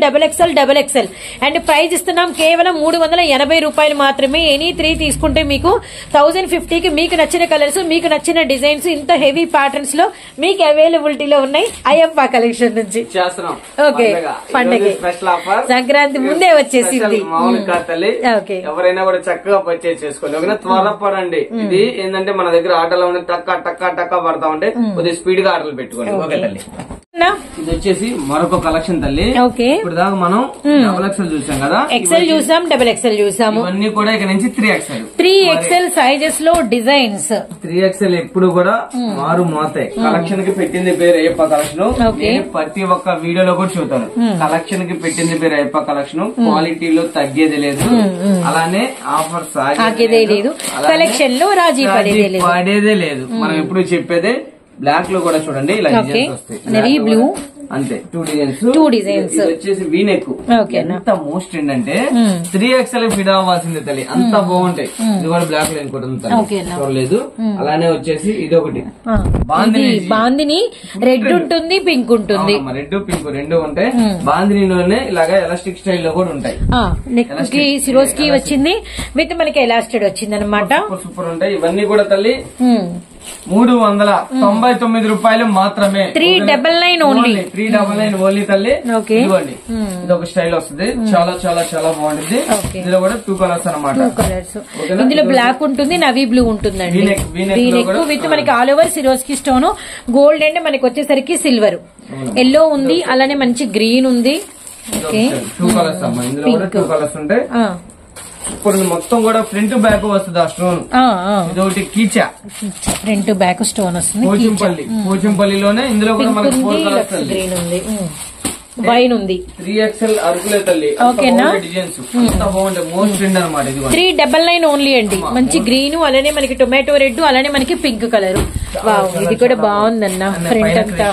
అండ్ ప్రైస్ ఇస్తున్నాం కేవలం 380 రూపాయలు మాత్రమే. ఎనీ 3 తీసుకుంటే మీకు 1050కి మీకు నచ్చిన కలర్స్, మీకు నచ్చిన డిజైన్స్ ఇంత హెవీ ప్యాటర్న్స్ లో మీకు అవైలబిలిటీలో ఉన్నాయి అయ్యప్ప కలెక్షన్ నుంచి. ఓకే, పండగ సంక్రాంతి ముందే వచ్చేసింది. ఓకే, ఎవరైనా కూడా చక్కగా పర్చేజ్ చేసుకోండి. ఓకేనా, త్వరపడండి. ఇది ఏంటంటే మన దగ్గర ఆటోలో ఉండే టక్కా పడతా ఉంటే కొద్దిగా స్పీడ్ గా ఆటోలు పెట్టుకోండి. ఓకే తల్లి, ఇది వచ్చేసి మరొక కలెక్షన్ తల్లి. ఓకే, ఇప్పుడు దాకా మనం XXL చూసాం కదా, XL చూసాం, XXL చూసాము. ఇవన్నీ కూడా ఇక్కడ నుంచి 3XL సైజెస్ లో డిజైన్స్. 3XL ఎప్పుడు కూడా మారు మోతాయి. కలెక్షన్ కి పెట్టింది పేరు అయ్యప్ప కలెక్షన్. ప్రతి ఒక్క వీడియోలో కూడా చూస్తాను. కలెక్షన్ కి పెట్టింది పేరు అయ్యప్ప కలెక్షన్. క్వాలిటీలో తగ్గేది లేదు, అలానే ఆఫర్స్ ఆగేదే లేదు, కలెక్షన్ లో రాజీ పడేదే లేదు. మనం ఎప్పుడు చెప్పేదే. బ్లాక్ లో కూడా చూడండి ఇలా డిజైన్స్ వస్తాయి, బ్లూ అంతే. 2 డిజైన్స్ వచ్చేసి వీనెక్. ఎంత మోస్ట్ ఏంటంటే 3XL ఫిట్ అవ్వాల్సిందే తల్లి, అంత బాగుంటాయి. ఇది కూడా బ్లాక్ లో ఇంకోటి చూడలేదు. అలానే వచ్చేసి ఇది ఒకటి బాందిని, రెడ్ ఉంటుంది, పింక్ ఉంటుంది. రెడ్ పింక్ రెండు ఉంటాయి. బాందినిలోనే ఇలాగా ఎలాస్టిక్ స్టైల్ లో కూడా ఉంటాయి. నెక్ కి సిరోస్ కి వచ్చింది, విత్ మనకి ఎలాస్టెడ్ వచ్చింది అనమాట. సూపర్ ఉంటాయి. ఇవన్నీ కూడా తల్లి 399 రూపాయలు మాత్రమే. 399 ఓన్లీ తల్లి. ఇవ్వండి, ఇది ఒక స్టైల్ వస్తుంది. చాలా చాలా చాలా బాగుంటుంది. ఇందులో కూడా 2 కలర్స్ అనమాట. ఇందులో బ్లాక్ ఉంటుంది, నవీ బ్లూ ఉంటుందండి. విత్ మనకి all over Swarovski stone, gold and మనకి వచ్చేసరికి సిల్వర్, ఎల్లో ఉంది, అలానే మంచి గ్రీన్ ఉంది. 2 కలర్స్ అమ్మా. ఇందులో కూడా 2 కలర్స్ ఉంటాయి. ఇప్పుడు మొత్తం కూడా ఫ్రంట్ బ్యాక్ వస్తుంది ఆ స్టోన్. ఇదొకటి కీచా, ఫ్రంట్ బ్యాక్ స్టోన్ వస్తుంది. పోచంపల్లిలోనే ఇందులో కూడా మనకి 4 కలర్స్ గ్రీన్ ఉంది, వైన్ ఉంది. 3XL అరకులే తల్లి. ఓకేనా, డిజైన్స్ అంతా బాగుంటాయి. మోస్ట్ ట్రెండ్ అనమాట. ఇది 399 ఓన్లీ అండి. మంచి గ్రీన్, అలానే మనకి టొమాటో రెడ్, అలానే మనకి పింక్ కలర్. ఇది కూడా బాగుందన్న. ఫ్రంట్ అంతా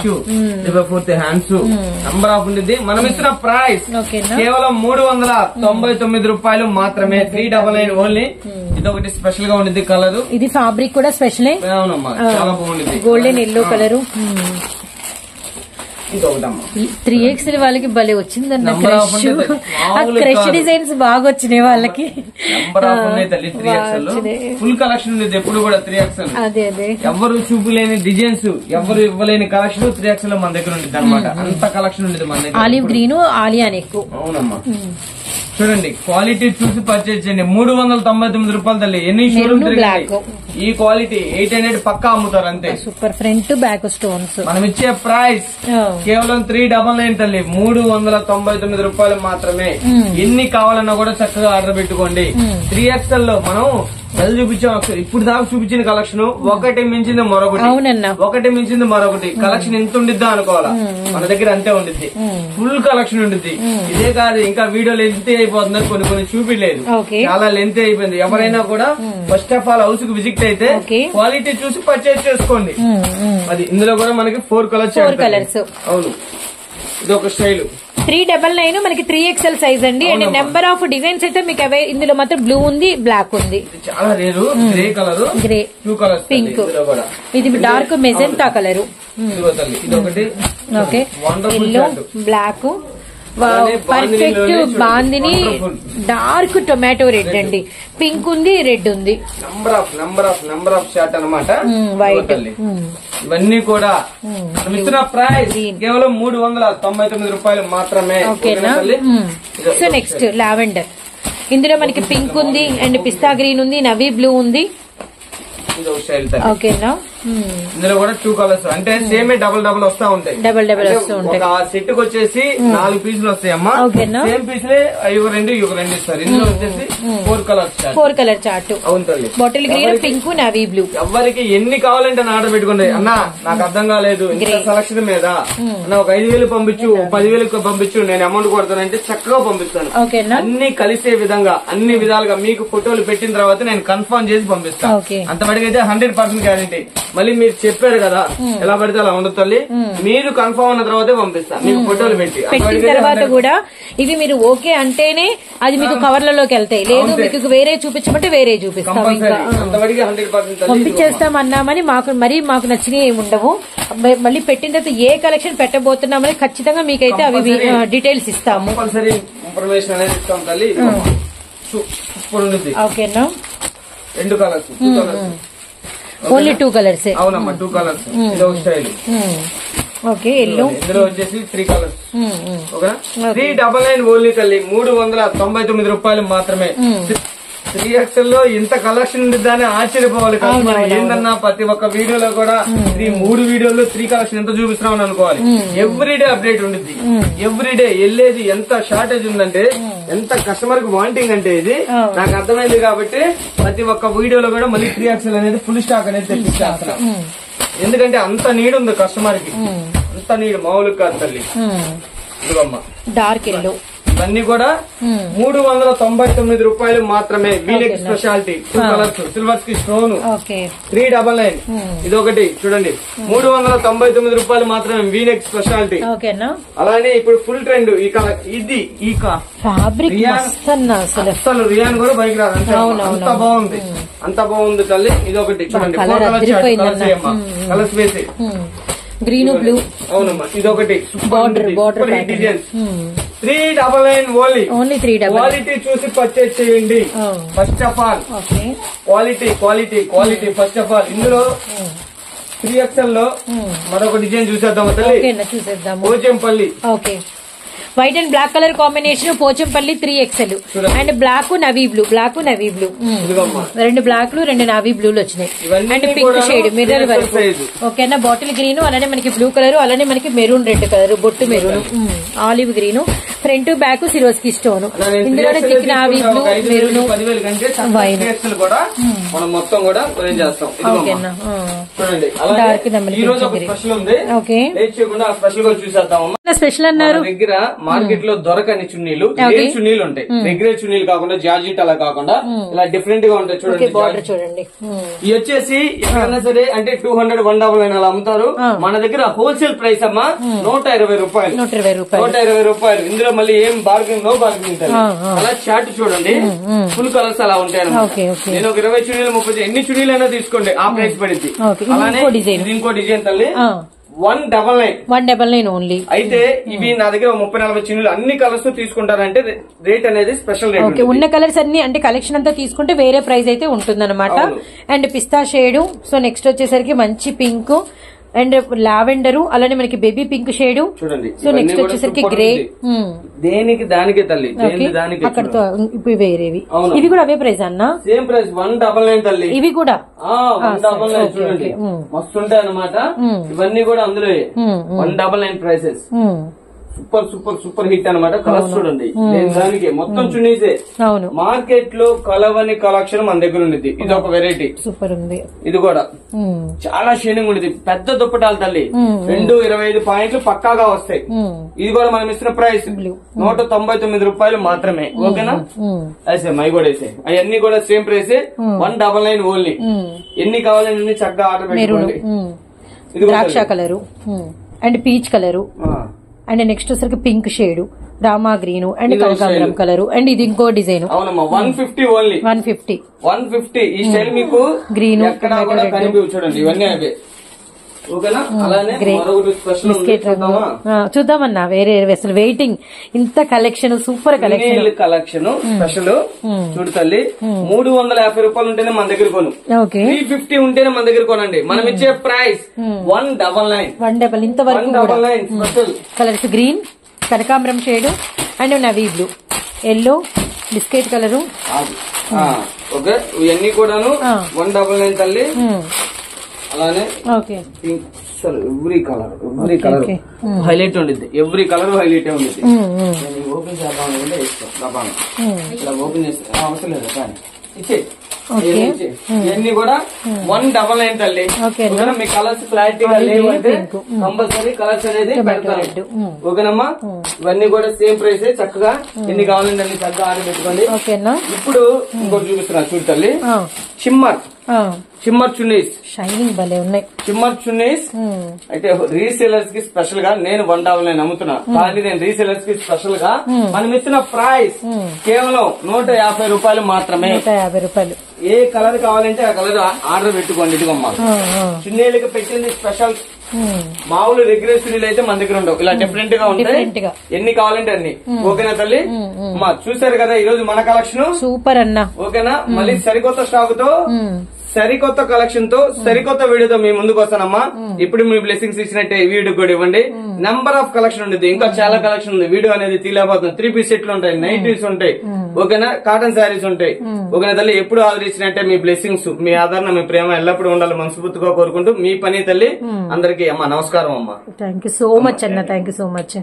హ్యాండ్స్ నంబర్ ఆఫ్ ఉంటుంది. మనం ఇచ్చిన ప్రైస్ కేవలం 399 రూపాయలు మాత్రమే. 399 ఓన్లీ. ఇది ఒకటి స్పెషల్ గా ఉంటుంది కలర్. ఇది ఫ్యాబ్రిక్ కూడా స్పెషల్. అవునమ్మా, చాలా బాగుంటుంది. Golden yellow colour. ఇంకొకటమ్మా 3XL వాళ్ళకి భలే వచ్చిందన్న క్రష్. క్రష్ డిజైన్స్ బాగా వచ్చినాయి వాళ్ళకి. ఫుల్ కలెక్షన్ ఉంది ఎప్పుడు కూడా 3XL. అదే అదే ఎవరు చూపులేని డిజైన్స్, ఎవరు ఇవ్వలేని కలెక్షన్ 3XL మన దగ్గర ఉంటుంది అనమాట. అంత కలెక్షన్ ఉండేది మన దగ్గర. Olive green, Alia neck. అవునమ్మా. చూడండి క్వాలిటీ చూసి పర్చేజ్ చేయండి. 399 రూపాయలు తల్లి. ఎన్ని షోరూమ్ తిరిగాయి. ఈ క్వాలిటీ 800 పక్కా అమ్ముతారు అంతే. Super front back stones. మనం ఇచ్చే ప్రైస్ కేవలం 399 తల్లి. 399 రూపాయలు మాత్రమే. ఎన్ని కావాలన్నా కూడా చక్కగా ఆర్డర్ పెట్టుకోండి. 3XL లో మనం చూపించాం. ఇప్పుడు దాకా చూపించిన కలెక్షన్ ఒకటి మించింది మరొకటి, ఒకటి మించింది మరొకటి. కలెక్షన్ ఎంత ఉండిద్దా అనుకోవాలా, మన దగ్గర అంతే ఉండిద్ది. ఫుల్ కలెక్షన్ ఉండిద్ది. ఇదే కాదు ఇంకా వీడియో లెంత్ అయిపోతుంది. కొన్ని చూపించలేదు, చాలా లెంత్ అయిపోయింది. ఎవరైనా కూడా ఫస్ట్ ఆఫ్ ఆల్ హౌస్ కు విజిట్ అయితే క్వాలిటీ చూసి పర్చేజ్ చేసుకోండి. అది ఇందులో కూడా మనకి 4 కలర్స్. అవును, ఇది ఒక స్టైల్. 399 మనకి 3XL సైజ్ అండి. అండ్ నెంబర్ ఆఫ్ డిజైన్స్ అయితే మీకు అవే. ఇందులో మాత్రం బ్లూ ఉంది, బ్లాక్ ఉంది, చాలా rare. Grey colour, grey, 2 colours, pink, ఇది డార్క్ మెజెంటా కలర్. ఇదొకటి okay, yellow, black, perfect bandhani, dark tomato red అండి. పింక్ ఉంది, రెడ్ ఉంది. నంబర్ ఆఫ్ షార్ట్ అనమాట. వైట్. ఇవన్నీ కూడా ఇస్తున్న ప్రైస్ కేవలం 399 రూపాయలు మాత్రమే. ఓకేనా. So next lavender. ఇందులో మనకి పింక్ ఉంది, అండ్ పిస్తా గ్రీన్ ఉంది, నవీ బ్లూ ఉంది. ఓకేనా. ఇందులో కూడా 2 కలర్స్ అంటే సేమ్ డబుల్ వస్తా ఉంటాయి. డబుల్ వస్తూ ఉంటాయి. సెట్ కు వచ్చేసి 4 పీసులు వస్తాయమ్మా. సేమ్ పీసులే ఇవి 2 ఇస్తారు. ఇందులో వచ్చేసి 4 కలర్ చార్ట్. అవును తల్లి. Bottle green, pink, navy blue. ఎవరికి ఎన్ని కావాలంటే ఆర్డర్ పెట్టుకోండి. అన్నా నాకు అర్థం కాలేదు ఇంత సెలక్షన్ మీద, అన్న ఒక 5,000 పంపించు, 10,000 పంపించు, నేను అమౌంట్ కొడతానంటే చక్కగా పంపిస్తాను. అన్ని కలిసే విధంగా అన్ని విధాలుగా మీకు ఫోటోలు పెట్టిన తర్వాత నేను కన్ఫర్మ్ చేసి పంపిస్తాను. అంతవరకు అయితే 100% గ్యారంటీ. మళ్ళీ మీరు చెప్పారు కదా ఎలా పడితే అలా ఉండదు తల్లి. మీరు కన్ఫర్మ్ అన్న తర్వాతే పంపిస్తాను మీకు ఫోటోలు పెట్టిన తర్వాత కూడా. ఇవి మీరు ఓకే అంటేనే అది మీకు కవర్లలోకి వెళ్తాయి. లేదు మీకు వేరే చూపించమంటే వేరే చూపిస్తాం. పంపించేస్తాం అన్నామని మాకు నచ్చినవి ఏమి ఉండవు. మళ్ళీ పెట్టిన తర్వాత ఏ కలెక్షన్ పెట్టబోతున్నామని ఖచ్చితంగా మీకైతే అవి డీటెయిల్స్ ఇస్తాము. ఇన్ఫర్మేషన్ అనేది ఇస్తాం తల్లి. ఓకేనా. 2 కలర్స్, ఓన్లీ 2 కలర్స్. అవునమ్మా, 2 కలర్స్. ఇది ఒక స్టైల్. Okay, yellow. ఇందులో వచ్చేసి 3 కలర్స్. ఓకే, 399 ఓన్లీ తల్లి. 399 రూపాయలు మాత్రమే. 3XL లో ఇంత కలెక్షన్ ఉండిద్దని ఆశ్చర్యపోవాలి. ఏంటన్నా ప్రతి ఒక్క వీడియోలో కూడా 3 వీడియోల్లో 3 కలెక్షన్ ఎంత చూపిస్తున్నామని అనుకోవాలి. ఎవ్రీడే అప్డేట్ ఉండిద్ది. ఎవ్రీడే వెళ్ళేది ఎంత షార్టేజ్ ఉందంటే, ఎంత కస్టమర్ కి వాంటింగ్ అంటే ఇది నాకు అర్థమైంది. కాబట్టి ప్రతి ఒక్క వీడియోలో కూడా మళ్ళీ 3XL అనేది ఫుల్ స్టాక్ అనేది తెప్పిస్తాను. ఎందుకంటే అంత నీడ్ ఉంది కస్టమర్ కి. అంత నీడ్ మామూలు కాదు తల్లి. ఇదిగమ్మా డార్క్ ఎల్లో. ఇవన్నీ కూడా 399 రూపాయలు మాత్రమే. వీనెక్ స్పెషాలిటీ 2 కలర్స్, సిల్వర్స్ కి స్టోన్. 399. ఇదొకటి చూడండి, 399 రూపాయలు మాత్రమే. V-neck speciality. అలానే ఇప్పుడు ఫుల్ ట్రెండ్ ఈ కలర్. ఇది ఈ ఫ్యాబ్రిక్ అసలు రియాన్ కూడా బయట రాదు. అంత బాగుంది, అంత బాగుంది తల్లి. ఇదొకటి చూడండి, 4 కలర్స్ వేసి గ్రీన్, బ్లూ. అవునమ్మా, ఇదొకటి బార్డర్ డిజైన్స్. 399 ఓన్లీ 3. క్వాలిటీ చూసి పర్చేజ్ చేయండి. First of all quality first of all. ఇందులో 3XL లో మరొక డిజైన్ చూసేద్దాం తల్లి. Pochampally. Okay, white and black colour combination. Pochampally 3XL. And black navy blue, 2 బ్లాక్లు 2 నవీ బ్లూలు వచ్చినాయి. అండ్ పింక్ షేడ్ మిర్రర్ వరకు. ఓకేనా. బాటిల్ గ్రీన్, అలానే మనకి బ్లూ కలర్, అలానే మనకి మెరూన్ రెడ్ కలర్, బొట్టు maroon, olive green, front back Swarovski stone. ఇందులోనే thick navy blue, maroon, wine. మొత్తం కూడా ఓకేనా. Dark okay. స్పెషల్ అన్నారు దగ్గర మార్కెట్ లో దొరకని చున్నీలు, చున్నీలు ఉంటాయి. రెగ్యులర్ చున్నీలు కాకుండా జార్జిట్ అలా కాకుండా ఇలా డిఫరెంట్ గా ఉంటాయి. చూడండి ఇవి వచ్చేసి ఎక్కడైనా సరే అంటే 200, 199 అలా అమ్ముతారు. మన దగ్గర హోల్సేల్ ప్రైస్ అమ్మా 120 రూపాయలు. 120 రూపాయలు. ఇందులో మళ్ళీ ఏం బార్గెనింగ్, నో బార్గెనింగ్. అలా చార్ట్ చూడండి, ఫుల్ కలర్స్ అలా ఉంటాయి. నేను ఒక 20 చున్నీలు, 30 ఎన్ని చున్నీలు అయినా తీసుకోండి, ఆ ప్రైస్ పడింది. అలానే ఇంకో డిజైన్ తల్లి. 199 ఓన్లీ. అయితే ఇవి నా దగ్గర 30-40 చిన్నులు అన్ని కలర్స్ తీసుకుంటారంటే రేట్ అనేది స్పెషల్ రేట్. ఓకే, ఉన్న కలర్స్ అన్ని అంటే కలెక్షన్ అంతా తీసుకుంటే వేరే ప్రైస్ అయితే ఉంటుందన్నమాట. And pista shade, so next వచ్చేసరికి మంచి పింక్ అండ్ లావెండర్, అలానే మనకి బేబీ పింక్ షేడ్ చూడండి. సో నెక్స్ట్ వచ్చేసరికి గ్రే. దేనికి దానికే తల్లి, దానికి అక్కడతో ఇప్పుడు వేరేవి, ఇవి కూడా అవే ప్రైస్ అన్న? సేమ్ ప్రైస్ 199 తల్లి. ఇవి కూడా 199 చూడండి, మస్తు ఉంటాయి అన్నమాట. ఇవన్నీ కూడా అందులో 199 prices. Super super super hit అనమాట. కలర్స్ చూడండి, దానికి మొత్తం చున్నీసే. మార్కెట్ లో కలవని కలెక్షన్ మన దగ్గర ఉంది. ఇది ఒక వెరైటీ, సూపర్ ఉంది. ఇది కూడా చాలా షైనింగ్ ఉండేది. పెద్ద దుప్పటాలు తల్లి, 225 పాయింట్లు పక్కాగా వస్తాయి. ఇది కూడా మనం ఇస్తున్న ప్రైస్ 199 రూపాయలు మాత్రమే. ఓకేనా? అయితే మై కూడా వేసే అవన్నీ కూడా సేమ్ ప్రైస్ 199 ఓన్లీ. ఎన్ని కావాలని చక్కగా ఆర్డర్ పెట్టుకోండి. ఇది ద్రాక్ష colour and peach colour and next వచ్చరికి pink shade, rama green and కనకాంబరం కలర్ అండ్ ఇది ఇంకో డిజైన్. అవునమ్మా, 150 ఓన్లీ. 150 ఈ స్టైల్ మీకు గ్రీన్ ఎక్కడ కూడా కనిపించవు. చూడండి ఇవన్నీ అవే. ఓకేనా? అలానే మరొకటి స్పెషల్ చూద్దామన్నా. వేరే అసలు వెయిటింగ్, ఇంత కలెక్షన్, సూపర్ కలెక్షన్ స్పెషల్. చూడు తల్లి, 350 రూపాయలు ఉంటేనే మన దగ్గర కొను, 350 ఉంటేనే మన దగ్గర కొనండి. మనం ఇచ్చే ప్రైస్ 199. ఇంతవరకు స్పెషల్ కలర్స్ గ్రీన్, కనకాంబరం shade and navy blue, yellow, biscuit colour. Okay, ఇవన్నీ కూడాను 199 తల్లి. అలానే పింక్, ఎవ్రీ కలర్ హైలైట్ ఉండిద్ది. ఎవ్రీ కలర్ హైలైట్ ఉండిద్ది. ఓపెన్ చేద్దాం, ఇలా ఓపెన్ చేస్తే అవసరం లేదు కానీ ఇచ్చే. ఇవన్నీ కూడా 199 తల్లి. మీ కలర్స్ క్లారిటీగా లేవు అంటే కంపల్సరీ కలర్స్ అనేది పెడతారు. ఓకేనమ్మా? ఇవన్నీ కూడా సేమ్ ప్రైస్. చక్కగా ఎన్ని కావాలండి అన్ని చక్కగా ఆర్డర్ పెట్టుకోండి. ఇప్పుడు ఇంకోటి చూపిస్తున్నా చూడు తల్లి, షిమ్మర్ చున్నీస్. షైనింగ్ భలే ఉన్నాయి షిమ్మర్ చున్నీస్. అయితే రీసేలర్స్ కి స్పెషల్ గా నేను 199 అమ్ముతున్నా, కానీ నేను రీసేలర్స్ కి స్పెషల్ గా మనం ఇచ్చిన ప్రైస్ కేవలం 150 రూపాయలు మాత్రమే. 150 రూపాయలు. ఏ కలర్ కావాలంటే ఆ కలర్ ఆర్డర్ పెట్టుకోండి. ఇదిగమ్మా, చున్నీలకి పెట్టింది స్పెషల్. మామూలు రెగ్యులర్ చున్నీలు అయితే మన దగ్గర ఉండవు, ఇలా డిఫరెంట్ గా ఉంటాయి. ఎన్ని కావాలంటే అన్ని. ఓకేనా తల్లి? అమ్మా చూసారు కదా ఈ రోజు మన కలెక్షన్ సూపర్ అన్న. ఓకేనా? మళ్ళీ సరికొత్త స్టాక్ తో, సరికొత్త కలెక్షన్ తో, సరికొత్త వీడియోతో మీ ముందుకు వస్తానమ్మా. ఇప్పుడు మీ బ్లెస్సింగ్స్ ఇచ్చినట్టే ఈ వీడియో కూడా ఇవ్వండి. నెంబర్ ఆఫ్ కలెక్షన్ ఉంది, ఇంకా చాలా కలెక్షన్ ఉంది. వీడియో అనేది తీలేకపోతుంది. 3 పీస్ సెట్లు ఉంటాయి, నైటీస్ ఉంటాయి, ఓకేనా? కాటన్ శారీస్ ఉంటాయి. ఓకేనా తల్లి? ఎప్పుడు ఆర్డర్ ఇచ్చినట్టే మీ బ్లెస్సింగ్స్, మీ ఆదరణ, మీ ప్రేమ ఎల్లప్పుడూ ఉండాలి మనస్ఫూర్తిగా కోరుకుంటూ మీ పని తల్లి. అందరికీ అమ్మా నమస్కారం అమ్మా. థ్యాంక్ యూ సో మచ్ అన్న. Thank you so much.